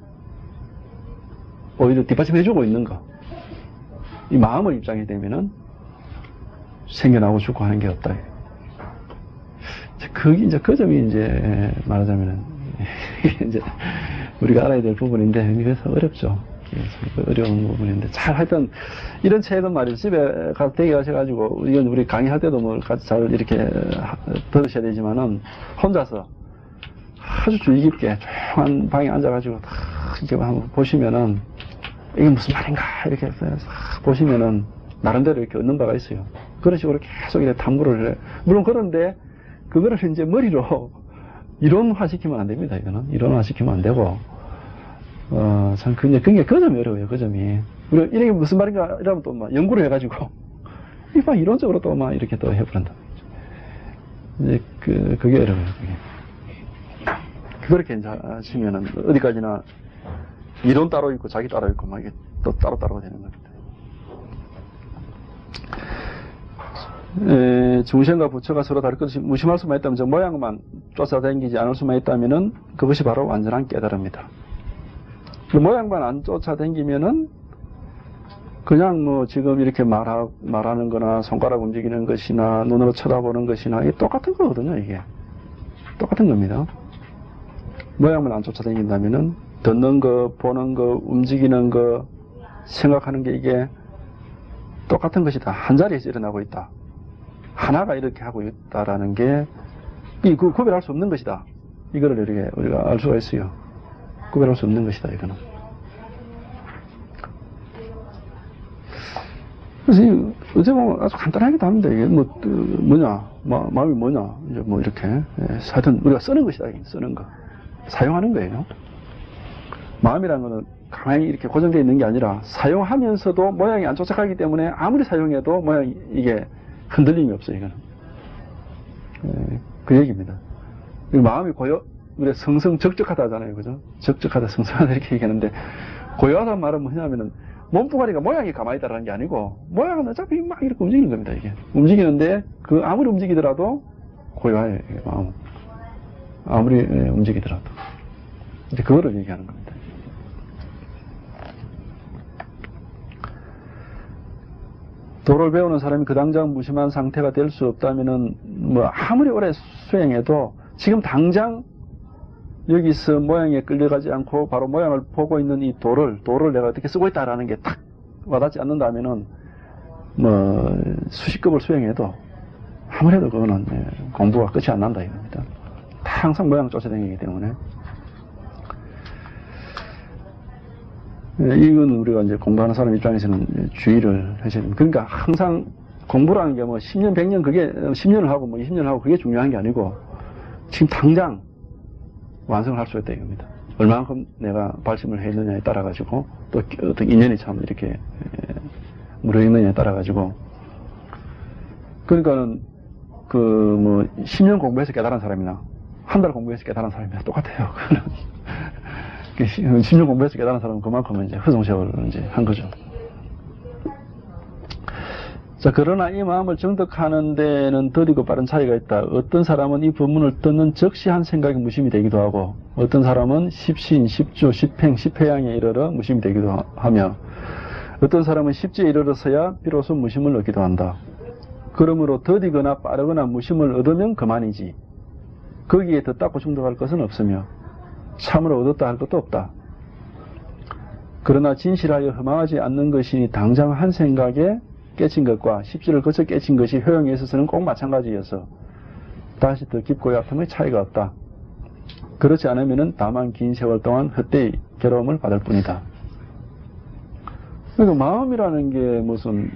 오히려 뒷받침해주고 있는 거. 이 마음의 입장이 되면은 생겨나고 죽고 하는 게 없다. 이제 그 점이 이제 말하자면은 이제 우리가 알아야 될 부분인데 그래서 어렵죠. 어려운 부분인데 잘 하여튼 이런 책은 말이죠. 집에 가서 대기 하셔가지고 이건 우리 강의할 때도 뭐 같이 잘 이렇게 들으셔야 되지만은 혼자서 아주 주의 깊게 조용한 방에 앉아가지고 다 이렇게 한번 보시면은 이게 무슨 말인가 이렇게 해서 보시면은 나름대로 이렇게 얻는 바가 있어요. 그런 식으로 계속 이렇게 탐구를 해. 물론 그런데 그거를 이제 머리로 이론화 시키면 안 됩니다. 이거는 이론화 시키면 안 되고 참 그게 그 점이 어려워요. 그 점이 우리가 이게 무슨 말인가 이러면 또 막 연구를 해가지고 막 이론적으로 또 막 이렇게 또 해버린다. 이제 그게 어려워요. 그렇게 이제 하시면은 어디까지나 이론 따로 있고 자기 따로 있고 막 이게 또 따로따로가 되는 겁니다. 중심과 부처가 서로 다를 것이 무심할 수만 있다면 저 모양만 쫓아다니지 않을 수만 있다면은 그것이 바로 완전한 깨달음입니다. 그 모양만 안 쫓아다니면은 그냥 뭐 지금 이렇게 말하는 거나 손가락 움직이는 것이나 눈으로 쳐다보는 것이나 이게 똑같은 거거든요. 이게 똑같은 겁니다. 모양만 안 쫓아다닌다면은 듣는 거, 보는 거, 움직이는 거, 생각하는 게 이게 똑같은 것이다. 한 자리에서 일어나고 있다. 하나가 이렇게 하고 있다라는 게, 그 구별할 수 없는 것이다. 이거를 이렇게 우리가 알 수가 있어요. 구별할 수 없는 것이다, 이거는. 그래서 어떻게 보면 아주 간단하기도 합니다. 이게 뭐냐, 마음이 뭐냐, 이제 뭐 이렇게. 하여튼 우리가 쓰는 것이다, 쓰는 거. 사용하는 거예요. 마음이라는 거는 가만히 이렇게 고정되어 있는 게 아니라 사용하면서도 모양이 안 쫓아가기 때문에 아무리 사용해도 모양이 이게 흔들림이 없어요, 이거는. 그 얘기입니다. 마음이 우리가 적적하다 하잖아요, 그죠? 적적하다, 성성하다 이렇게 얘기하는데, 고요하다는 말은 뭐냐면은, 몸뚱아리가 모양이 가만히 있다라는 게 아니고, 모양은 어차피 막 이렇게 움직이는 겁니다, 이게. 움직이는데, 아무리 움직이더라도, 고요해요, 이게 마음은. 아무리 움직이더라도. 이제 그거를 얘기하는 겁니다. 도를 배우는 사람이 그 당장 무심한 상태가 될 수 없다면은 뭐 아무리 오래 수행해도 지금 당장 여기서 모양에 끌려가지 않고 바로 모양을 보고 있는 이 도를 내가 어떻게 쓰고 있다라는 게 딱 와닿지 않는다면은 뭐 수십 급을 수행해도 아무래도 그거는 공부가 끝이 안 난다 이겁니다. 항상 모양 쫓아다니기 때문에 이건 우리가 이제 공부하는 사람 입장에서는 주의를 하셔야 됩니다. 그러니까 항상 공부라는 게 뭐 10년, 100년 그게 10년을 하고 뭐 20년을 하고 그게 중요한 게 아니고 지금 당장 완성을 할 수 있다 이겁니다. 얼마만큼 내가 발심을 했느냐에 따라 가지고 또 어떤 인연이 참 이렇게 무르익느냐에 따라 가지고 그러니까는 그 뭐 10년 공부해서 깨달은 사람이나 한 달 공부해서 깨달은 사람이나 똑같아요. 10년 공부해서 깨달은 사람은 그만큼 이제 허송세월을 이제 한 거죠. 자, 그러나 이 마음을 정득하는 데는 더디고 빠른 차이가 있다. 어떤 사람은 이 법문을 듣는 즉시 한 생각이 무심이 되기도 하고, 어떤 사람은 십신, 십주, 십행, 십회양에 이르러 무심이 되기도 하며, 어떤 사람은 십지에 이르러서야 비로소 무심을 얻기도 한다. 그러므로 더디거나 빠르거나 무심을 얻으면 그만이지. 거기에 덧닦고 중독할 것은 없으며, 참으로 얻었다 할 것도 없다. 그러나 진실하여 허망하지 않는 것이니 당장 한 생각에 깨친 것과 십지를 거쳐 깨친 것이 효용에 있어서는 꼭 마찬가지여서 다시 더 깊고 얕음의 차이가 없다. 그렇지 않으면 다만 긴 세월 동안 헛되이 괴로움을 받을 뿐이다. 그러니까 마음이라는 게 무슨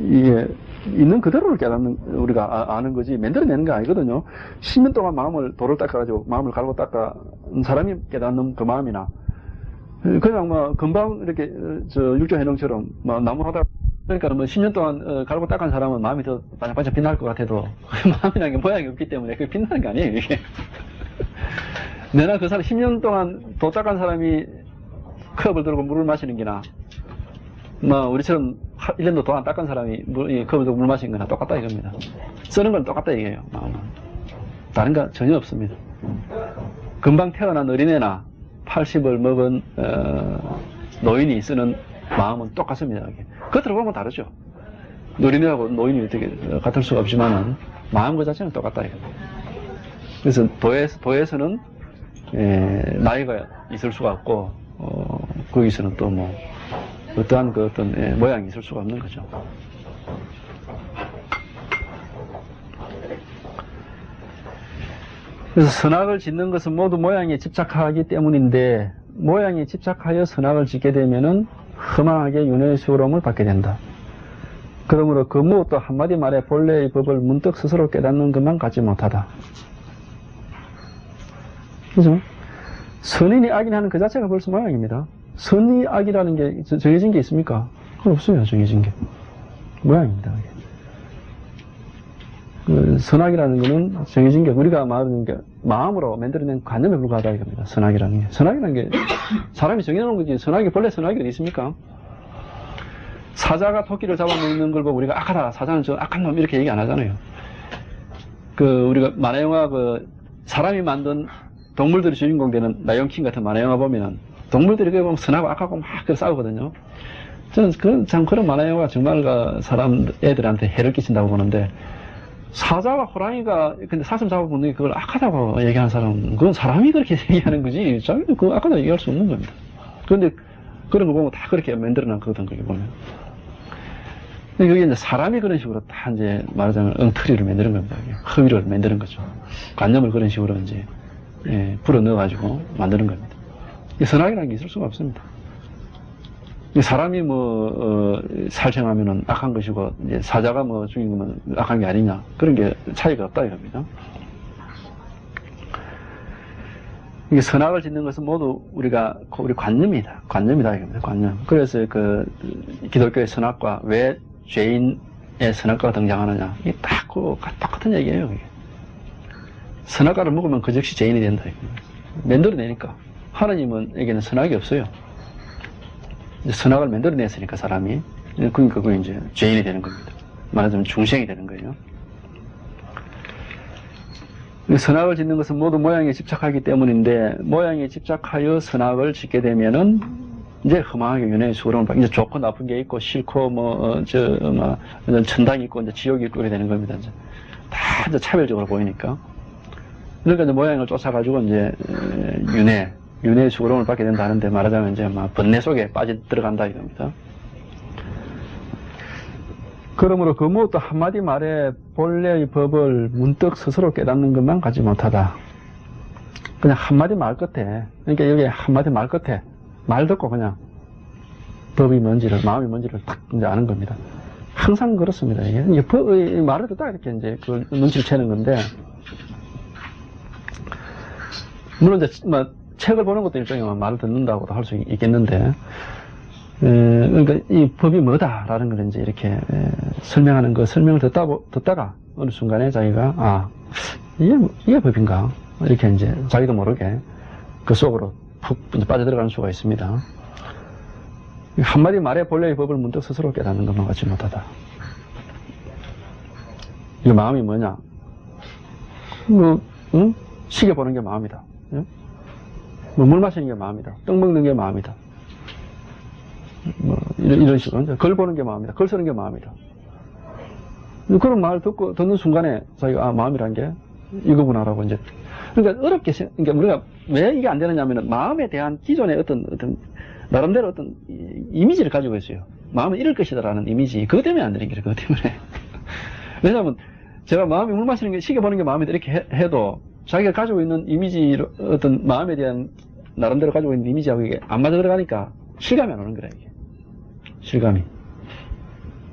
이게 있는 그대로를 깨닫는 우리가 아는 거지 만들어내는 게 아니거든요. 10년 동안 돌을 닦아가지고 마음을 갈고 닦은 사람이 깨닫는 그 마음이나 그냥 뭐 금방 이렇게 육조해농처럼 뭐 나무 하다 그러니까 뭐 10년 동안 갈고 닦은 사람은 마음이 더 반짝반짝 빛날 것 같아도 마음이라는 게 모양이 없기 때문에 그게 빛나는 게 아니에요 이게. 내가 그 사람 10년 동안 도 닦은 사람이 컵을 들고 물을 마시는 게나 뭐 우리처럼 1년도 도 안 닦은 사람이 컵을 들고 물 마시는 거나 똑같다 이겁니다. 쓰는 건 똑같다 이게요. 마음은 다른 거 전혀 없습니다. 금방 태어난 어린애나 80을 먹은 노인이 쓰는 마음은 똑같습니다. 겉으로 보면 다르죠. 어린애하고 노인이 어떻게 같을 수가 없지만은 마음 그 자체는 똑같다 이겁니다. 그래서 도에서는 나이가 있을 수가 없고 거기서는 또 뭐 어떠한 그 어떤 모양이 있을 수가 없는 거죠. 그래서 선악을 짓는 것은 모두 모양에 집착하기 때문인데 모양에 집착하여 선악을 짓게 되면은 험하게 윤회의 수고로움을 받게 된다. 그러므로 그 무엇도 한마디 말에 본래의 법을 문득 스스로 깨닫는 것만 갖지 못하다. 그죠? 선인이 악인하는 그 자체가 벌써 모양입니다. 선이 악이라는 게 정해진 게 있습니까? 그건 없어요. 정해진 게. 모양입니다. 그 선악이라는 거는 정해진 게 우리가 말하는 게 마음으로 만들어낸 관념에 불과하다 이겁니다. 선악이라는 게. 선악이라는 게 사람이 정해놓은 거지. 선악이 본래 선악이 어디 있습니까? 사자가 토끼를 잡아먹는 걸 보고 우리가 악하다. 사자는 저 악한 놈 이렇게 얘기 안 하잖아요. 그 우리가 만화영화 사람이 만든 동물들이 주인공 되는 라이온킹 같은 만화영화 보면은 동물들이 그게 보면 선하고 악하고 막 싸우거든요. 저는 참 그런 만화영화가 정말 사람 애들한테 해를 끼친다고 보는데 사자와 호랑이가 근데 사슴 잡아먹는 게 그걸 악하다고 얘기하는 사람은 그건 사람이 그렇게 얘기하는 거지 자기는 그거 악하다고 얘기할 수 없는 겁니다. 그런데 그런 거 보면 다 그렇게 만들어난 거거든 그게 보면. 근데 그게 이제 사람이 그런 식으로 다 이제 말하자면 엉터리를 만드는 겁니다. 허위를 만드는 거죠. 관념을 그런 식으로 이제 불어 넣어가지고 만드는 겁니다. 선악이라는 게 있을 수가 없습니다. 사람이 살생하면은 악한 것이고, 이제 사자가 죽인 거면 악한 게 아니냐. 그런 게 차이가 없다 이겁니다. 이게 선악을 짓는 것은 모두 우리 관념이다. 관념이다 이겁니다. 관념. 그래서 기독교의 선악과 왜 죄인의 선악과가 등장하느냐. 이게 딱 똑같은 얘기예요. 이게. 선악과를 먹으면 그 즉시 죄인이 된다 이겁니다. 만들어내니까. 하나님에게는 선악이 없어요. 선악을 만들어냈으니까 사람이. 그러니까 그게 이제 죄인이 되는 겁니다. 말하자면 중생이 되는 거예요. 선악을 짓는 것은 모두 모양에 집착하기 때문인데 모양에 집착하여 선악을 짓게 되면은 이제 험하게 윤회의 수고로움을 받게 이제 좋고 나쁜 게 있고 싫고 천당이 있고 이제 지옥이 있고 그래 되는 겁니다. 이제 다 이제 차별적으로 보이니까. 그러니까 이제 모양을 쫓아가지고 이제 윤회의 수고로움을 받게 된다는데 말하자면 이제 번뇌 속에 들어간다 이겁니다. 그러므로 그 무엇도 한마디 말에 본래의 법을 문득 스스로 깨닫는 것만 가지 못하다. 그냥 한마디 말 끝에, 그러니까 여기 한마디 말 끝에 말 듣고 그냥 법이 뭔지를, 마음이 뭔지를 딱 이제 아는 겁니다. 항상 그렇습니다. 이게 말을 듣다 이렇게 이제 그 눈치를 채는 건데, 물론 이제 뭐 책을 보는 것도 일종의 말을 듣는다고도 할 수 있겠는데, 그러니까 이 법이 뭐다라는 걸 이제 이렇게 설명하는 거, 설명을 듣다가 어느 순간에 자기가 이게 법인가 이렇게 이제 자기도 모르게 그 속으로 푹 이제 빠져들어가는 수가 있습니다. 한마디 말에 본래의 법을 문득 스스로 깨닫는 것만 같지 못하다. 이 마음이 뭐냐? 시계 보는 게 마음이다. 물 마시는 게 마음이다. 떡 먹는 게 마음이다. 이런 식으로. 글 보는 게 마음이다. 글 쓰는 게 마음이다. 그런 말을 듣는 순간에 자기가, 마음이란 게 이거구나라고 이제. 그러니까 어렵게, 그러니까 우리가 왜 이게 안 되느냐면은 마음에 대한 기존의 어떤 나름대로 어떤 이미지를 가지고 있어요. 마음은 이럴 것이다라는 이미지. 그것 때문에 안 되는 거예요. 그것 때문에. 왜냐하면 제가 마음이 물 마시는 게, 시계 보는 게 마음이다 이렇게 해도 자기가 가지고 있는 이미지, 어떤 마음에 대한 나름대로 가지고 있는 이미지하고 이게 안 맞아 들어가니까 실감이 안 오는 거라, 이게. 실감이.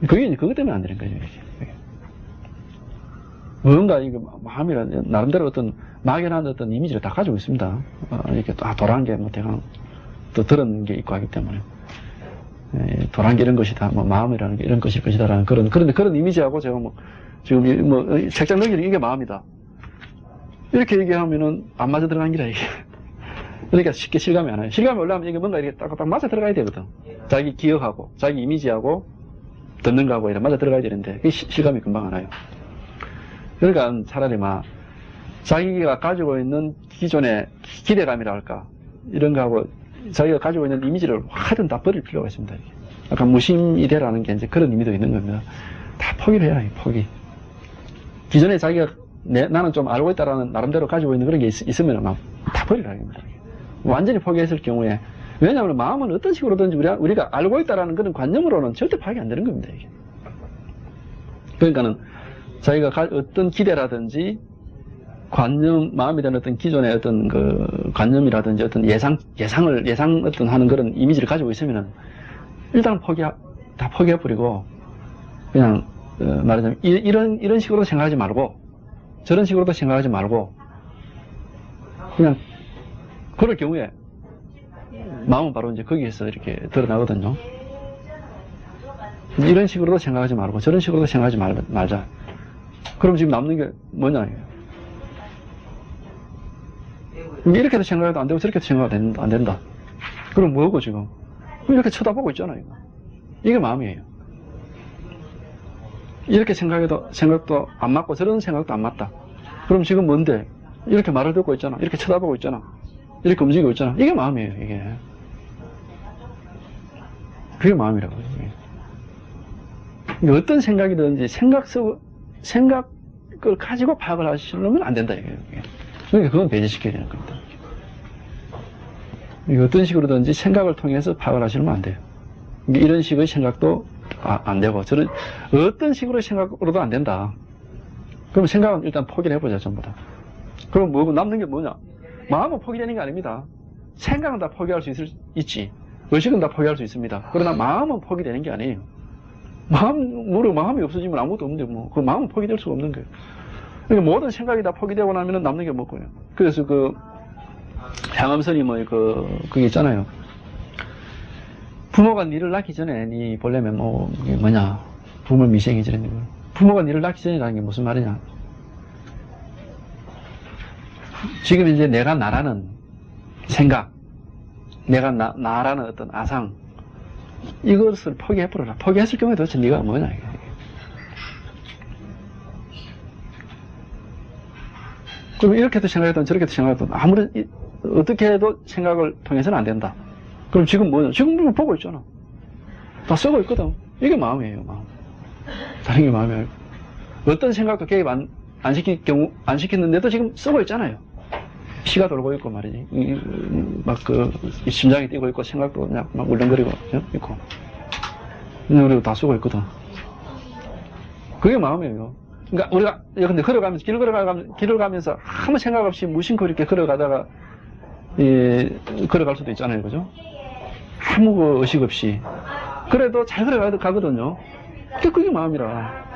그게 이제 그것 때문에 안 되는 거죠, 이게. 뭔가, 이게 마음이란, 나름대로 어떤 막연한 어떤 이미지를 다 가지고 있습니다. 이렇게 도란 게 대강 또 들은 게 있고 하기 때문에. 도란 게 이런 것이다, 마음이라는 게 이런 것일 것이다라는 그런데 그런 이미지하고 제가 지금 책장 넘기는 이게 마음이다. 이렇게 얘기하면은 안 맞아 들어간 기라, 이게. 그러니까 쉽게 실감이 안 와요. 실감이 올라오면 이게 뭔가 이렇게 딱 맞아 들어가야 되거든. 자기 기억하고, 자기 이미지하고, 듣는 거하고 이렇게 맞아 들어가야 되는데, 그게 실감이 금방 안 와요. 그러니까 차라리 자기가 가지고 있는 기존의 기대감이라 할까, 이런 거하고, 자기가 가지고 있는 이미지를 하여튼 다 버릴 필요가 있습니다. 이게. 약간 무심이대라는 게 이제 그런 의미도 있는 겁니다. 다 포기를 해야 해요, 포기. 기존에 자기가 나는 좀 알고 있다라는 나름대로 가지고 있는 그런 게 있으면 다 버리라 합니다. 완전히 포기했을 경우에, 왜냐하면 마음은 어떤 식으로든지 우리가 알고 있다라는 그런 관념으로는 절대 파악이 안 되는 겁니다, 이게. 그러니까는 자기가 어떤 기대라든지 관념, 마음에 대한 어떤 기존의 어떤 그 관념이라든지 어떤 예상 어떤 하는 그런 이미지를 가지고 있으면은 일단 다 포기해버리고 그냥, 말하자면 이런 식으로 생각하지 말고 저런 식으로도 생각하지 말고 그냥 그럴 경우에 마음은 바로 이제 거기에서 이렇게 드러나거든요. 이런 식으로도 생각하지 말고 저런 식으로도 생각하지 말자. 그럼 지금 남는 게 뭐냐? 이렇게도 생각해도 안 되고 저렇게도 생각해도 안 된다. 그럼 뭐고 지금? 이렇게 쳐다보고 있잖아요. 이게 마음이에요. 이렇게 생각도 안 맞고 저런 생각도 안 맞다. 그럼 지금 뭔데? 이렇게 말을 듣고 있잖아. 이렇게 쳐다보고 있잖아. 이렇게 움직이고 있잖아. 이게 마음이에요, 이게. 그게 마음이라고요, 이게. 어떤 생각이든지 생각을 가지고 파악을 하시려면 안 된다, 이게. 그러니까 그건 배제시켜야 되는 겁니다. 어떤 식으로든지 생각을 통해서 파악을 하시려면 안 돼요. 이런 식의 생각도 안 되고, 어떤 식으로의 생각으로도 안 된다. 그럼 생각은 일단 포기를 해보자, 전부 다. 그럼 남는 게 뭐냐? 마음은 포기되는 게 아닙니다. 생각은 다 포기할 수 있지. 의식은 다 포기할 수 있습니다. 그러나 마음은 포기되는 게 아니에요. 마음이 없어지면 아무것도 없는데, 그 마음은 포기될 수가 없는 거예요. 그러니까 모든 생각이 다 포기되고 나면 남는 게 뭐고요. 그래서 향암선이 그게 있잖아요. 부모가 니를 낳기 전에 니 본래면 뭐냐. 부모 미생이 저런 거. 부모가 니를 낳기 전이라는 게 무슨 말이냐. 지금 이제 내가 나라는 생각, 내가 나라는 어떤 아상, 이것을 포기해버려라. 포기했을 경우에 도대체 네가 뭐냐, 이게. 그럼 이렇게도 생각해도 저렇게도 생각해도 아무리 어떻게 해도 생각을 통해서는 안 된다. 그럼 지금 뭐냐? 지금 보고 있잖아. 다 쓰고 있거든. 이게 마음이에요, 마음. 다른 게 마음이에요. 어떤 생각도 개입 안 시켰는데도 지금 쓰고 있잖아요. 피가 돌고 있고 말이지. 심장이 뛰고 있고 생각도 그냥 막 울렁거리고 있고. 우리도 다 쓰고 있거든. 그게 마음이에요. 그러니까 우리가 근데 길을 가면서 아무 생각 없이 무심코 이렇게 걸어가다가 걸어갈 수도 있잖아요, 그죠? 아무 그 의식 없이. 그래도 잘 걸어가거든요. 그게 마음이라.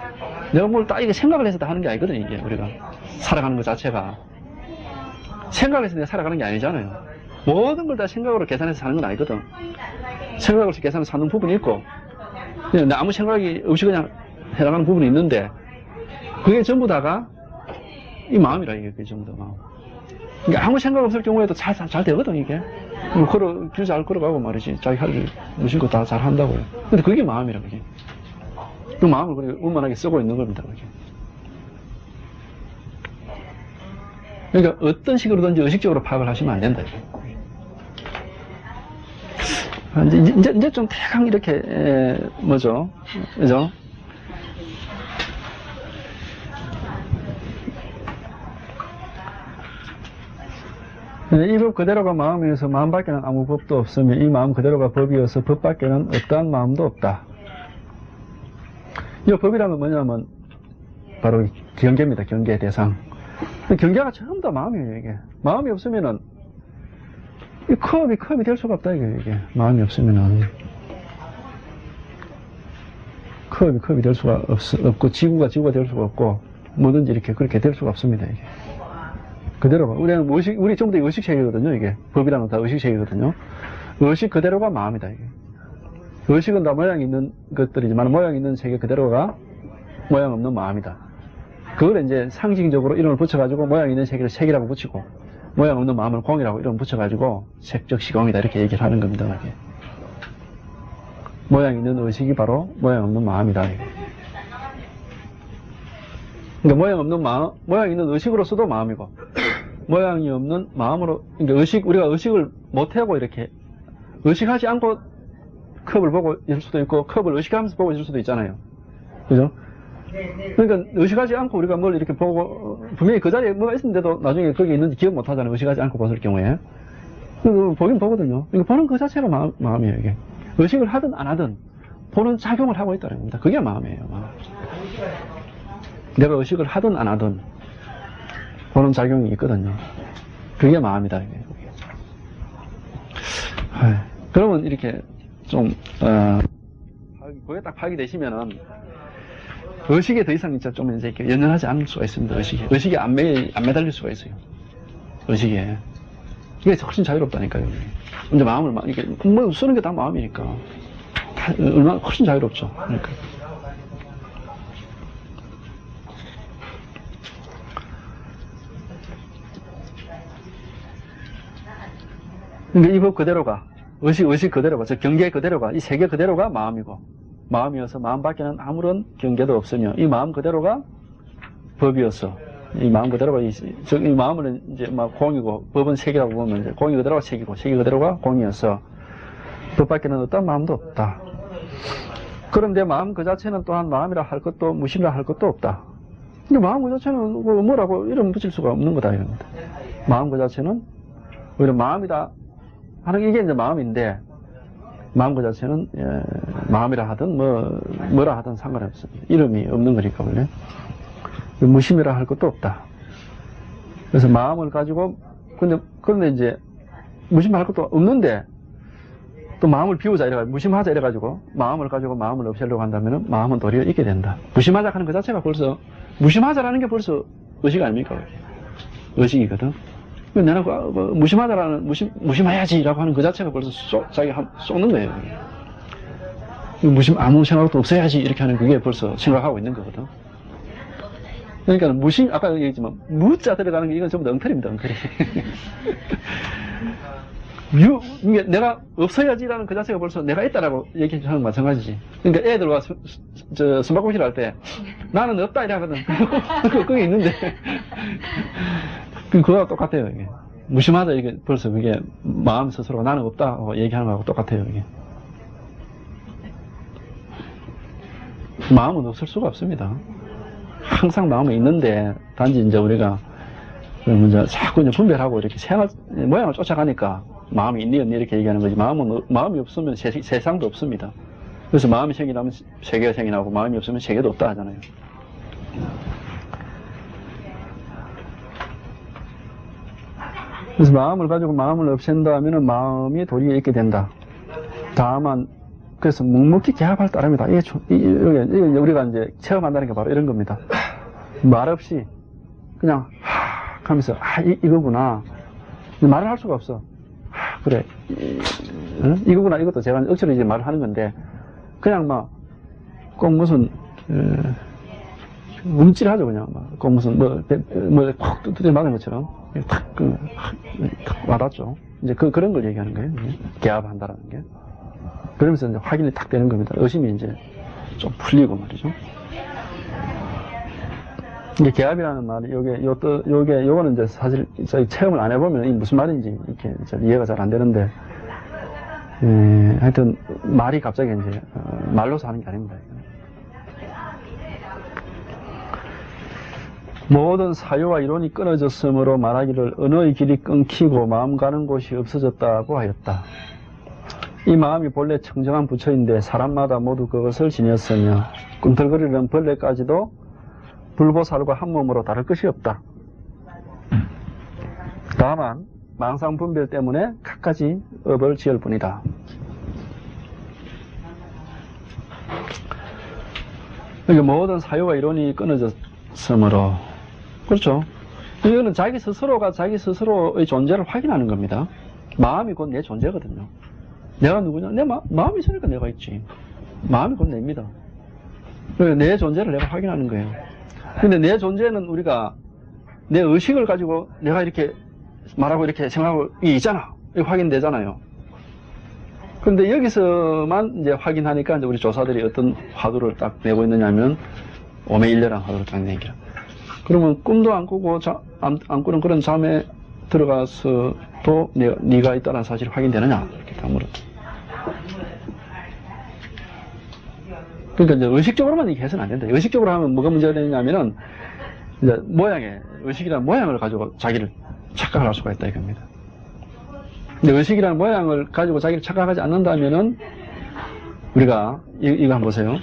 내가 뭘 딱 이게 생각을 해서 다 하는 게 아니거든, 이게 우리가 살아가는 것 자체가. 생각을 해서 내가 살아가는 게 아니잖아요. 모든 걸 다 생각으로 계산해서 사는 건 아니거든. 생각으로 계산해서 사는 부분이 있고, 그냥 아무 생각이 없이 그냥 해나가는 부분이 있는데, 그게 전부 다가 이 마음이라, 이게 그게 전부 다 마음. 그러니까 아무 생각 없을 경우에도 잘 되거든, 이게. 길 잘 걸어가고 말이지. 자기 할 일, 무심코 다 잘 한다고. 근데 그게 마음이라, 그게. 그 마음을 그렇게 원만하게 쓰고 있는 겁니다, 그게. 그러니까 어떤 식으로든지 의식적으로 파악을 하시면 안 된다, 이게. 이제 좀 대강 이렇게, 뭐죠? 그죠? 이 법 그대로가 마음이어서 마음 밖에는 아무 법도 없으며 이 마음 그대로가 법이어서 법 밖에는 어떠한 마음도 없다. 이 법이라는 건 뭐냐면 바로 경계입니다. 경계 대상. 경계가 전부 다 마음이에요. 이게 마음이 없으면은 이 컵이 될 수가 없다. 이게 마음이 없으면은 컵이 될 수가 없고 지구가 될 수가 없고 뭐든지 이렇게 그렇게 될 수가 없습니다. 이게. 그대로가. 우리는 우리 전부 다 의식체계거든요, 이게. 법이라는 건 다 의식체계거든요. 의식 그대로가 마음이다, 이게. 의식은 다 모양이 있는 것들이지만, 모양 있는 세계 그대로가 모양 없는 마음이다. 그걸 이제 상징적으로 이름을 붙여가지고, 모양 있는 세계를 색이라고 붙이고, 모양 없는 마음을 공이라고 이름을 붙여가지고, 색적 시공이다, 이렇게 얘기를 하는 겁니다, 이게. 모양 있는 의식이 바로 모양 없는 마음이다, 이게. 그러니까 모양 있는 의식으로서도 마음이고, 모양이 없는 마음으로, 그러니까 우리가 의식을 못하고 이렇게, 의식하지 않고 컵을 보고 있을 수도 있고, 컵을 의식하면서 보고 있을 수도 있잖아요. 그죠? 그러니까 의식하지 않고 우리가 뭘 이렇게 보고, 분명히 그 자리에 뭐가 있었는데도 나중에 거기 있는지 기억 못 하잖아요. 의식하지 않고 봤을 경우에. 보긴 보거든요. 그러니까 보는 그 자체가 마음이에요, 이게. 의식을 하든 안 하든, 보는 작용을 하고 있다는 겁니다. 그게 마음이에요, 마음. 내가 의식을 하든 안 하든 보는 작용이 있거든요. 그게 마음이다. 이게. 그러면 이렇게 좀 그게 딱 파악이 되시면은 의식에 더 이상 진짜 좀 이제 이렇게 연연하지 않을 수가 있습니다. 의식에 안 매달릴 수가 있어요. 의식에 이게 훨씬 자유롭다니까요. 근데 마음을 이렇게 뭐 쓰는 게 다 마음이니까 얼마나 훨씬 자유롭죠. 그러니까. 그러니까 이 법 그대로가, 의식 그대로가, 저 경계 그대로가, 이 세계 그대로가 마음이고, 마음이어서 마음 밖에는 아무런 경계도 없으며, 이 마음 그대로가 법이어서, 이 마음 그대로가, 이 마음은 이제 막 공이고, 법은 색이라고 보면 이제 공이 그대로가 색이고, 색이 그대로가 공이어서, 법 밖에는 어떤 마음도 없다. 그런데 마음 그 자체는 또한 마음이라 할 것도, 무심이라 할 것도 없다. 근데 마음 그 자체는 뭐라고 이름 붙일 수가 없는 거다, 이런 거다. 마음 그 자체는, 오히려 마음이다. 하는 이게 이제 마음인데, 마음 그 자체는, 마음이라 하든, 뭐라 하든 상관없습니다. 이름이 없는 거니까, 원래. 무심이라 할 것도 없다. 그래서 마음을 가지고, 그런데 이제, 무심할 것도 없는데, 또 마음을 비우자, 이래가지고, 무심하자, 이래가지고, 마음을 가지고 마음을 없애려고 한다면, 마음은 도리어 있게 된다. 무심하자 하는 그 자체가 벌써, 무심하자라는 게 벌써 의식 아닙니까? 의식이거든. 내가 무심하다라는 무심해야지라고 하는 그 자체가 벌써 자기가 쏘는 거예요. 아무 생각도 없어야지 이렇게 하는 그게 벌써 생각하고 있는 거거든. 그러니까 아까 얘기했지만 무자 들어가는 게 이건 전부 다 엉터리입니다. 엉터리. 내가 없어야지라는 그 자체가 벌써 내가 있다라고 얘기하는 건 마찬가지지. 그러니까 애들과 숨바꼭질 할 때 나는 없다 이러거든. 그게 있는데. 그거하고 똑같아요, 이게. 무심하다, 이게 벌써 그게 마음 스스로가 나는 없다 하고 얘기하는 거하고 똑같아요, 이게. 마음은 없을 수가 없습니다. 항상 마음은 있는데, 단지 이제 우리가, 자꾸 이제 분별하고 이렇게 모양을 쫓아가니까 마음이 있니 없니 이렇게 얘기하는 거지. 마음이 없으면 세상도 없습니다. 그래서 마음이 생기나면 세계가 생기나고 마음이 없으면 세계도 없다 하잖아요. 그래서 마음을 가지고 마음을 없앤다 하면은 마음이 도리에 있게 된다. 다만, 그래서 묵묵히 개합할 따름이다. 이게 우리가 이제 체험한다는 게 바로 이런 겁니다. 말없이, 그냥, 하면서, 이거구나. 말을 할 수가 없어. 그래. 이거구나. 이것도 제가 억지로 이제 말을 하는 건데, 그냥 막, 꼭 무슨, 움찔하죠, 그냥. 막, 꼭 무슨, 콕 두드려 맞은 것처럼. 탁 와닿죠. 이제 그런 걸 얘기하는 거예요. 개합한다라는 게. 그러면서 이제 확인이 탁 되는 겁니다. 의심이 이제 좀 풀리고 말이죠. 이게 개합이라는 말이, 요거는 이제 사실 저희 체험을 안 해보면 이게 무슨 말인지 이렇게 이해가 잘 안 되는데, 하여튼 말이 갑자기 이제, 말로서 하는 게 아닙니다. 모든 사유와 이론이 끊어졌으므로 말하기를 언어의 길이 끊기고 마음 가는 곳이 없어졌다고 하였다. 이 마음이 본래 청정한 부처인데 사람마다 모두 그것을 지녔으며 꿈틀거리는 벌레까지도 불보살과 한 몸으로 다를 것이 없다. 다만 망상분별 때문에 갖가지 업을 지을 뿐이다. 그러니까 모든 사유와 이론이 끊어졌으므로, 그렇죠. 이거는 자기 스스로가 자기 스스로의 존재를 확인하는 겁니다. 마음이 곧 내 존재거든요. 내가 누구냐? 내 마음이 있으니까 내가 있지. 마음이 곧 내입니다. 그러니까 내 존재를 내가 확인하는 거예요. 근데 내 존재는 우리가 내 의식을 가지고 내가 이렇게 말하고 이렇게 생각하고 이게 있잖아. 이게 확인되잖아요. 근데 여기서만 이제 확인하니까 이제 우리 조사들이 어떤 화두를 딱 내고 있느냐면 오메일레라는 화두를 딱 내기라. 그러면 꿈도 안 꾸고 안 꾸는 그런 잠에 들어가서도 네가 있다는 사실이 확인되느냐? 이렇게 다 물었죠. 그러니까 이제 의식적으로만 이렇게 해서는 안 된다. 의식적으로 하면 뭐가 문제가 되느냐면은 이제 의식이라는 모양을 가지고 자기를 착각을 할 수가 있다 이겁니다. 근데 의식이라는 모양을 가지고 자기를 착각하지 않는다면은 우리가 이거 한번 보세요.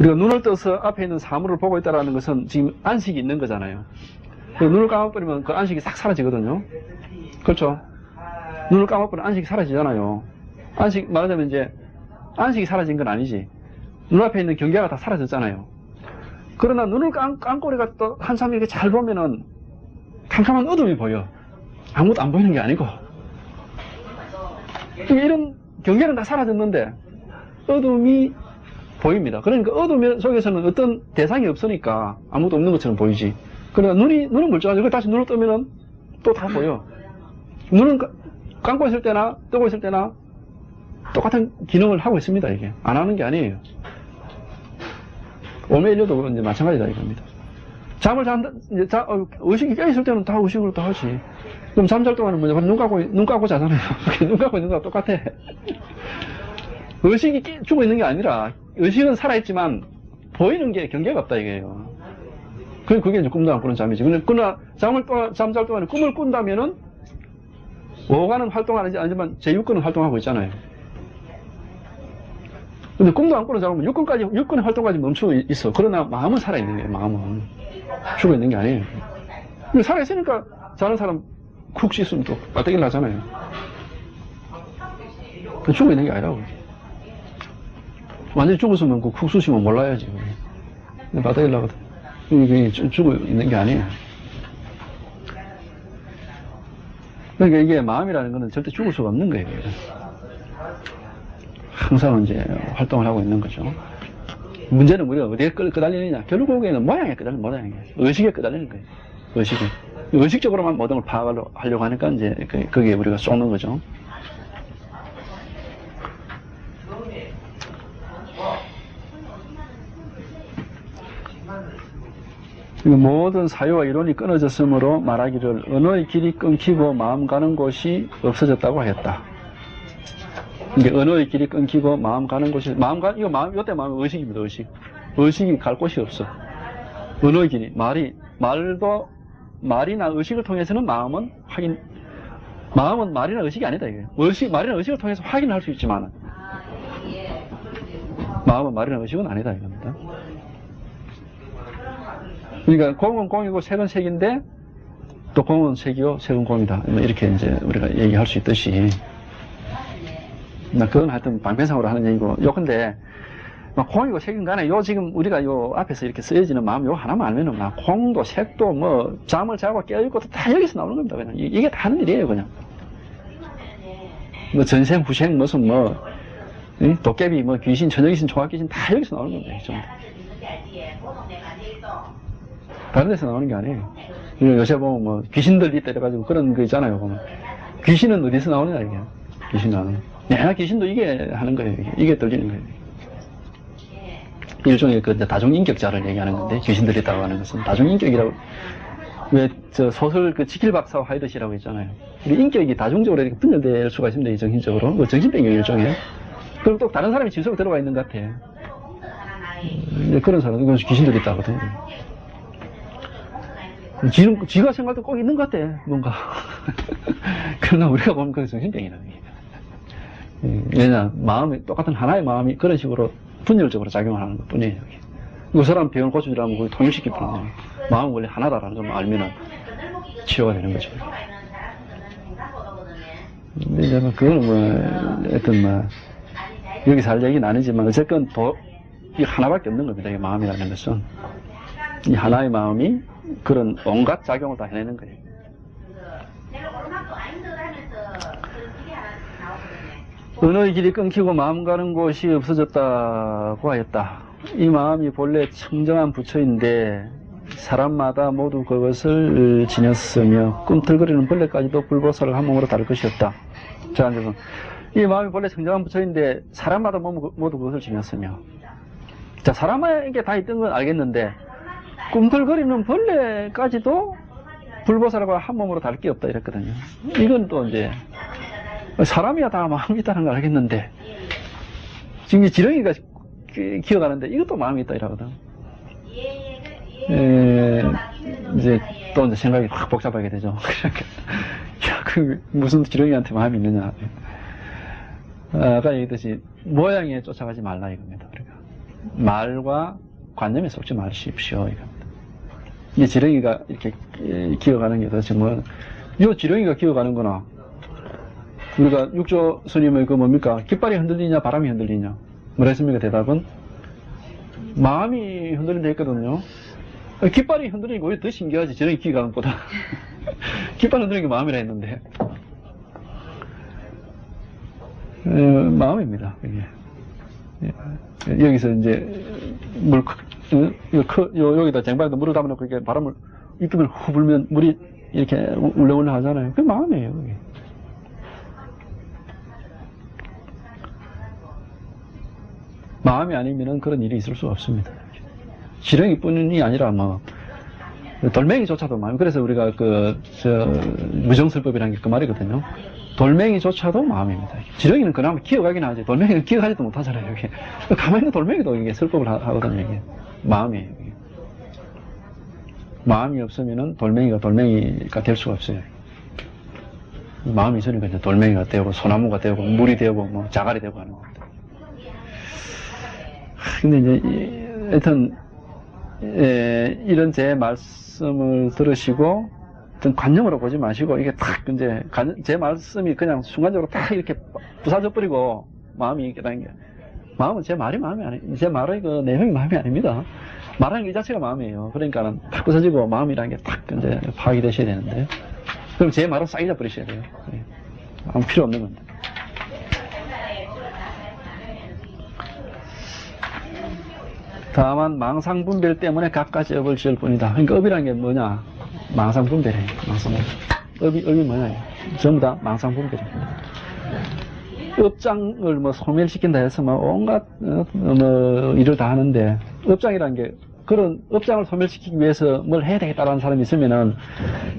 우리가 눈을 떠서 앞에 있는 사물을 보고 있다는 것은 지금 안식이 있는 거잖아요. 눈을 감아버리면 그 안식이 싹 사라지거든요. 그렇죠? 눈을 감아버리면 안식이 사라지잖아요. 말하자면 이제 안식이 사라진 건 아니지. 눈앞에 있는 경계가 다 사라졌잖아요. 그러나 눈을 감고 우리가 또 한참 이렇게 잘 보면은 캄캄한 어둠이 보여. 아무것도 안 보이는 게 아니고. 이런 경계는 다 사라졌는데 어둠이 보입니다. 그러니까 어둠 속에서는 어떤 대상이 없으니까 아무것도 없는 것처럼 보이지. 그러나 눈은 멀쩡하죠. 다시 눈을 뜨면은 또 다 보여. 눈은 감고 있을 때나 뜨고 있을 때나 똑같은 기능을 하고 있습니다. 이게 안 하는 게 아니에요. 오메일려도 이제 마찬가지다 이겁니다. 잠을 잔다, 의식이 깨있을 때는 다 의식으로 다 하지. 그럼 잠잘 동안은 뭐냐? 눈 감고 자잖아요. 눈 감고 있는 거랑 똑같아. 의식이 죽어 있는 게 아니라, 의식은 살아있지만, 보이는 게 경계가 없다, 이게요. 그게 이제 꿈도 안 꾸는 잠이지. 그러나, 잠잘 동안에 꿈을 꾼다면은, 오가는 활동은 아니지만, 제6근은 활동하고 있잖아요. 근데 꿈도 안 꾸는 잠은 6근의 활동까지 멈추고 있어. 그러나 마음은 살아있는 거예요, 마음은. 죽어 있는 게 아니에요. 근데 살아있으니까, 자는 사람 쿡 씻으면 또 빠뜨기를 나잖아요. 죽어 있는 게 아니라고. 완전히 죽었으면 쿡 쑤시면 몰라야지. 빠뜨기를 나거든. 이게 죽어 있는 게 아니에요. 그러니까 이게 마음이라는 거는 절대 죽을 수가 없는 거예요. 항상 이제 활동을 하고 있는 거죠. 문제는 우리가 어디에 끄달리느냐. 결국에는 모양에 끄달리는 모양이에요. 의식에 끄달리는 거예요. 의식에. 의식적으로만 모든 걸 파악하려고 하니까 이제 거기에 우리가 쏘는 거죠. 모든 사유와 이론이 끊어졌으므로 말하기를 언어의 길이 끊기고 마음 가는 곳이 없어졌다고 하였다. 이게 언어의 길이 끊기고 마음 가는 곳이, 이때 마음은 의식입니다, 의식. 의식이 갈 곳이 없어. 언어의 길이, 말이나 의식을 통해서는 마음은 말이나 의식이 아니다, 이게. 말이나 의식을 통해서 확인할 수 있지만, 마음은 말이나 의식은 아니다, 이겁니다. 그러니까 공은 공이고 색은 색인데 또 공은 색이요, 색은 공이다. 뭐 이렇게 이제 우리가 얘기할 수 있듯이. 그건 하여튼 방편상으로 하는 얘기고. 요건데, 막 공이고 색인 간에 요 지금 우리가 요 앞에서 이렇게 쓰여지는 마음 요 하나만 알면은 막 공도 색도 뭐 잠을 자고 깨어있고 다 여기서 나오는 겁니다. 그냥. 이게 다 하는 일이에요, 그냥. 뭐 전생, 후생, 무슨 뭐, 도깨비, 뭐 귀신, 저녁귀신, 종합귀신 다 여기서 나오는 겁니다. 전부. 다른 데서 나오는 게 아니에요. 요새 보면 뭐 귀신들이 때려가지고 그런 거 있잖아요. 보면. 귀신은 어디서 나오느냐, 이게. 귀신은. 귀신도 이게 하는 거예요. 이게 들리는 거예요. 일종의 그 다중인격자를 얘기하는 건데, 귀신들이 있다고 하는 것은 다중인격이라고. 왜 저 소설 그 지킬 박사와 하이드시라고 있잖아요. 우리 인격이 다중적으로 이렇게 분열될 수가 있습니다. 이 정신적으로. 그 정신병이 일종의. 그럼 또 다른 사람이 진속으로 들어가 있는 것 같아요. 그런 사람, 이건 귀신들이 있다거든요. 지가 생각도 꼭 있는 것 같아, 뭔가. 그러나 우리가 보면 그게 정신병이라는 게. 왜냐, 마음이, 똑같은 하나의 마음이 그런 식으로 분열적으로 작용을 하는 것 뿐이에요. 그 사람 병을 고쳐주려면 그걸 통일시킬 뿐이에요. 마음은 원래 하나다라는 걸 알면은 치료가 되는 거죠. 근데 이제 그거는 뭐, 하여튼 뭐, 여기서 할 얘기는 아니지만, 어쨌건 이 하나밖에 없는 겁니다. 이 마음이라는 것은. 이 하나의 마음이 그런 온갖 작용을 다 해내는 거예요. 언어의 길이 끊기고 마음 가는 곳이 없어졌다고 하였다. 이 마음이 본래 청정한 부처인데 사람마다 모두 그것을 지녔으며 꿈틀거리는 벌레까지도 불보살을 한 몸으로 다룰 것이었다. 자, 이 마음이 본래 청정한 부처인데 사람마다 모두 그것을 지녔으며, 자, 사람에게 다 있던 건 알겠는데 꿈틀거리는 벌레까지도 불보살과 한 몸으로 다를 게 없다 이랬거든요. 이건 또 이제 사람이야 다 마음이 있다는 걸 알겠는데 지금 지렁이가 기어가는데 이것도 마음이 있다 이러거든. 이제 또 이제 생각이 확 복잡하게 되죠. 야, 그 무슨 지렁이한테 마음이 있느냐. 아까 얘기했듯이 모양에 쫓아가지 말라 이겁니다. 그러니까 말과 관념에 속지 마십시오 이겁니다. 이 지렁이가 이렇게 기어가는 게 도대체 뭐, 이 지렁이가 기어가는 거나 우리가 육조 스님의 그 뭡니까? 깃발이 흔들리냐 바람이 흔들리냐 뭐라 했습니까? 대답은 마음이 흔들린다 했거든요. 깃발이 흔들리는 게 오히려 더 신기하지. 지렁이 기어가는 것보다. 깃발 흔들리는 게 마음이라 했는데 마음입니다. 이게. 여기서 이제 여기다 쟁반에다 물을 담아놓고 이렇게 바람을 입김을 후 불면 물이 이렇게 울렁울렁 하잖아요. 그게 마음이에요. 그게. 마음이 아니면은 그런 일이 있을 수 없습니다. 지렁이뿐이 아니라 뭐 돌멩이조차도 마음. 그래서 우리가 무정설법이라는 게 그 말이거든요. 돌멩이조차도 마음입니다. 지렁이는 그나마 기어가긴 하지. 돌멩이는 기어가지도 못하잖아요. 이게. 가만히 있는 돌멩이도 이게 설법을 하거든요. 이게. 마음이에요. 이게. 마음이 없으면은 돌멩이가 될 수가 없어요. 마음이 있으니까 이제 돌멩이가 되고, 소나무가 되고, 물이 되고, 뭐, 자갈이 되고 하는 겁니다. 근데 이제, 하여튼, 이런 제 말씀을 들으시고, 어떤 관념으로 보지 마시고, 이게 탁, 이제, 제 말씀이 그냥 순간적으로 탁 이렇게 부사져버리고, 마음이 이렇게 되는 게, 마음은 제 말이 마음이 아니, 제 말의 그 내용이 마음이 아닙니다. 말하는 게 이 자체가 마음이에요. 그러니까는 탁 부서지고, 마음이라는 게 탁, 이제, 파악이 되셔야 되는데, 그럼 제 말은 싹 잊어버리셔야 돼요. 아무 필요 없는 겁니다. 다만 망상분별 때문에 갖가지 업을 지을 뿐이다. 그러니까 업이라는 게 뭐냐? 망상분별이에요. 업이 뭐냐? 전부 다 망상분별입니다. 업장을 뭐 소멸시킨다 해서 뭐 온갖 뭐 일을 다 하는데, 업장이라는 게 그런 업장을 소멸시키기 위해서 뭘 해야 되겠다라는 사람이 있으면은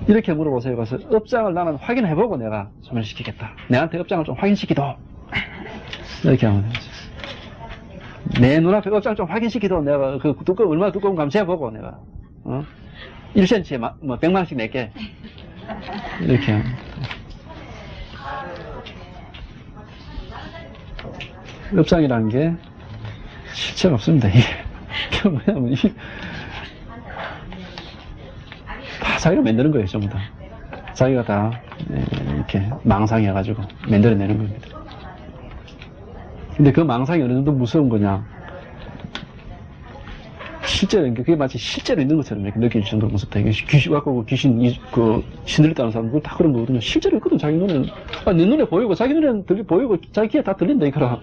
이렇게 물어보세요. 그래서 업장을 나는 확인해보고 내가 소멸시키겠다. 내한테 업장을 좀 확인시키도. 이렇게 하면 되죠. 내 눈앞에 업장을 좀 확인시키도 내가 그 얼마나 두꺼운 감시해보고 내가 1cm에 뭐 100만원씩 낼게. 이렇게 하면 업장이라는 게 실체가 없습니다. 이게 뭐냐면 자기가 만드는 거예요, 전부 다. 자기가 다 이렇게 망상해가지고 만들어내는 겁니다. 근데 그 망상이 어느 정도 무서운 거냐? 실제로, 그게 마치 실제로 있는 것처럼 이렇게 느낄 정도로 무섭다. 이게 귀신 갖고 신들렸다는 사람, 그거 다 그런 거거든요. 실제로 있거든, 자기 눈에는. 내 눈에 보이고, 자기 눈에는 보이고, 자기 귀에 다 들린다, 이거라.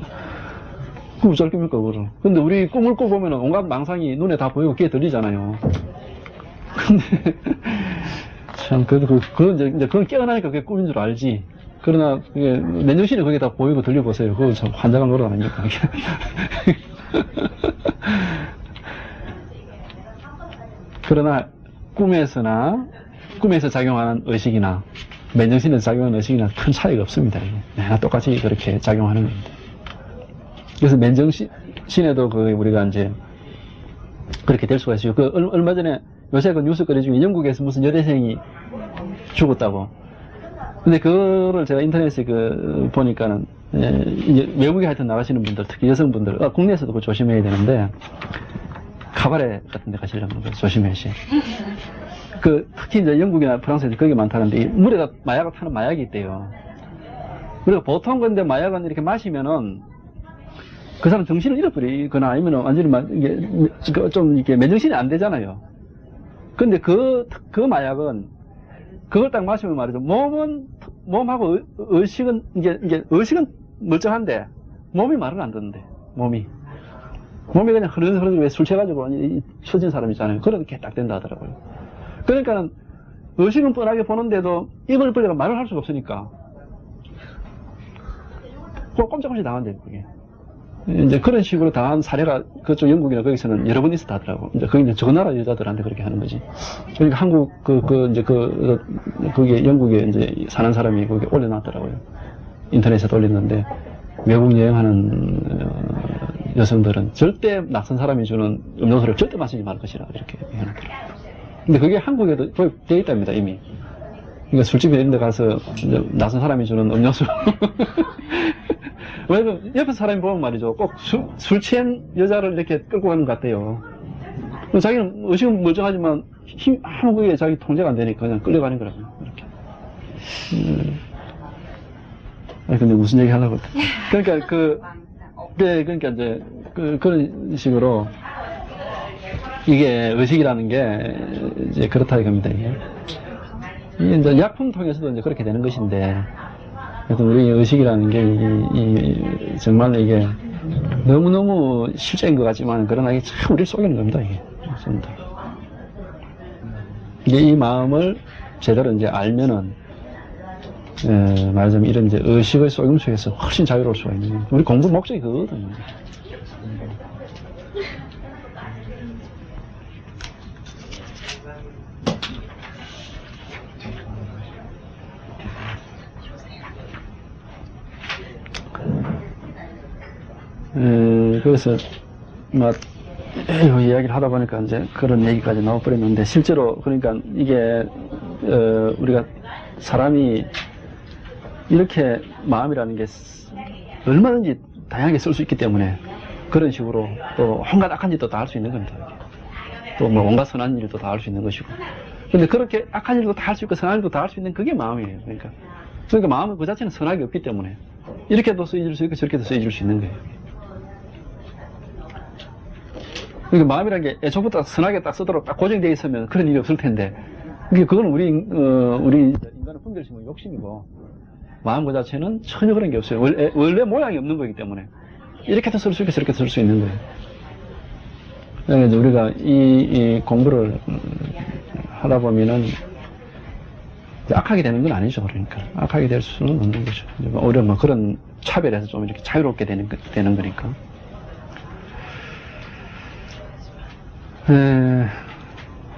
그거 잘 깁니까, 그거를. 근데 우리 꿈을 꿔보면 온갖 망상이 눈에 다 보이고, 귀에 들리잖아요. 근데, 참, 그래도 이제 그건 깨어나니까 그게 꿈인 줄 알지. 그러나, 맨정신에 그게 다 보이고 들려보세요. 그거 참 환장한 노릇 아닙니까, 그게. 그러나 꿈에서 작용하는 의식이나 맨정신에서 작용하는 의식이나 큰 차이가 없습니다. 네, 똑같이 그렇게 작용하는 겁니다. 그래서 맨정신에도 우리가 이제 그렇게 될 수가 있어요. 얼마 전에 요새 그 뉴스거리 중에 영국에서 무슨 여대생이 죽었다고. 근데 그거를 제가 인터넷에 보니까는 이제 외국에 하여튼 나가시는 분들, 특히 여성분들, 국내에서도 그거 조심해야 되는데. 카바레 같은 데 가시려면 조심해야지. 특히 이제 영국이나 프랑스에서 그게 많다는데, 물에다 마약을 타는 마약이 있대요. 그리고 보통 근데 마약은 이렇게 마시면은, 그 사람 정신을 잃어버리거나 아니면 완전히 좀 이렇게 맨정신이 안 되잖아요. 근데 그 마약은, 그걸 딱 마시면 말이죠. 몸하고 의식은, 의식은 멀쩡한데, 몸이 말을 안 듣는데, 몸이 그냥 흐르는 왜 술 취해가지고 처진 사람 있잖아요. 그렇게 딱 된다 하더라고요. 그러니까는 의식은 뻔하게 보는데도 입을 벌려가 말을 할 수가 없으니까 꼼짝없이 당한대요, 그게. 이제 그런 식으로 당한 사례가 그쪽 영국이나 거기서는 여러 번 있었다 하더라고. 이제 그게 이제 저 나라 여자들한테 그렇게 하는 거지. 그러니까 한국 그게 영국에 이제 사는 사람이 거기 올려놨더라고요. 인터넷에 올렸는데 외국 여행하는 여성들은 절대 낯선 사람이 주는 음료수를 절대 마시지 말 것이라 이렇게 해놓더라고요. 근데 그게 한국에도 거의 되어 있답니다, 이미. 그러니까 술집에 이런 데 가서 낯선 사람이 주는 음료수 왜냐면 옆에 사람이 보면 말이죠, 꼭 술 취한 여자를 이렇게 끌고 가는 것 같아요. 자기는 의식은 멀쩡하지만 아무 그게 자기 통제가 안 되니까 그냥 끌려가는 거라고요, 이렇게. 근데 무슨 얘기 하려고 그러니까 그러니까 이제 그런 식으로 이게 의식이라는 게 이제 그렇다 이겁니다. 이게 이제 약품 통해서도 이제 그렇게 되는 것인데, 그래서 우리 의식이라는 게 정말 이게 너무너무 실제인 것 같지만 그러나 이게 참 우리를 속이는 겁니다. 이게 이게 이 마음을 제대로 이제 알면은 말하자면 이런 이제 의식의 속임 속에서 훨씬 자유로울 수가 있는 거예요. 우리 공부 목적이 그거거든요. 그래서 이야기를 하다 보니까 이제 그런 얘기까지 나와버렸는데, 실제로 그러니까 이게 우리가 사람이 이렇게 마음이라는 게 얼마든지 다양하게 쓸 수 있기 때문에 그런 식으로 또 온갖 악한 짓도 다 할 수 있는 겁니다. 또 뭐 온갖 선한 일도 다 할 수 있는 것이고. 근데 그렇게 악한 일도 다 할 수 있고 선한 일도 다 할 수 있는 그게 마음이에요. 그러니까 마음은 그 자체는 선악이 없기 때문에 이렇게도 쓰여질 수 있고 저렇게도 쓰여질 수 있는 거예요. 그러니까 마음이라는 게 애초부터 선하게 딱 쓰도록 딱 고정되어 있으면 그런 일이 없을 텐데, 그건 우리 인간의 분별심은 욕심이고, 마음 그 자체는 전혀 그런 게 없어요. 원래 모양이 없는 거기 때문에 이렇게도 쓸 수 있고 저렇게도 쓸 수 있는 거예요. 그래서 우리가 이 공부를 하다 보면은 악하게 되는 건 아니죠. 그러니까 악하게 될 수는 없는 거죠. 오히려 뭐 그런 차별에서 좀 이렇게 자유롭게 되는 거니까.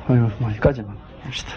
뭐 여기까지만 합시다.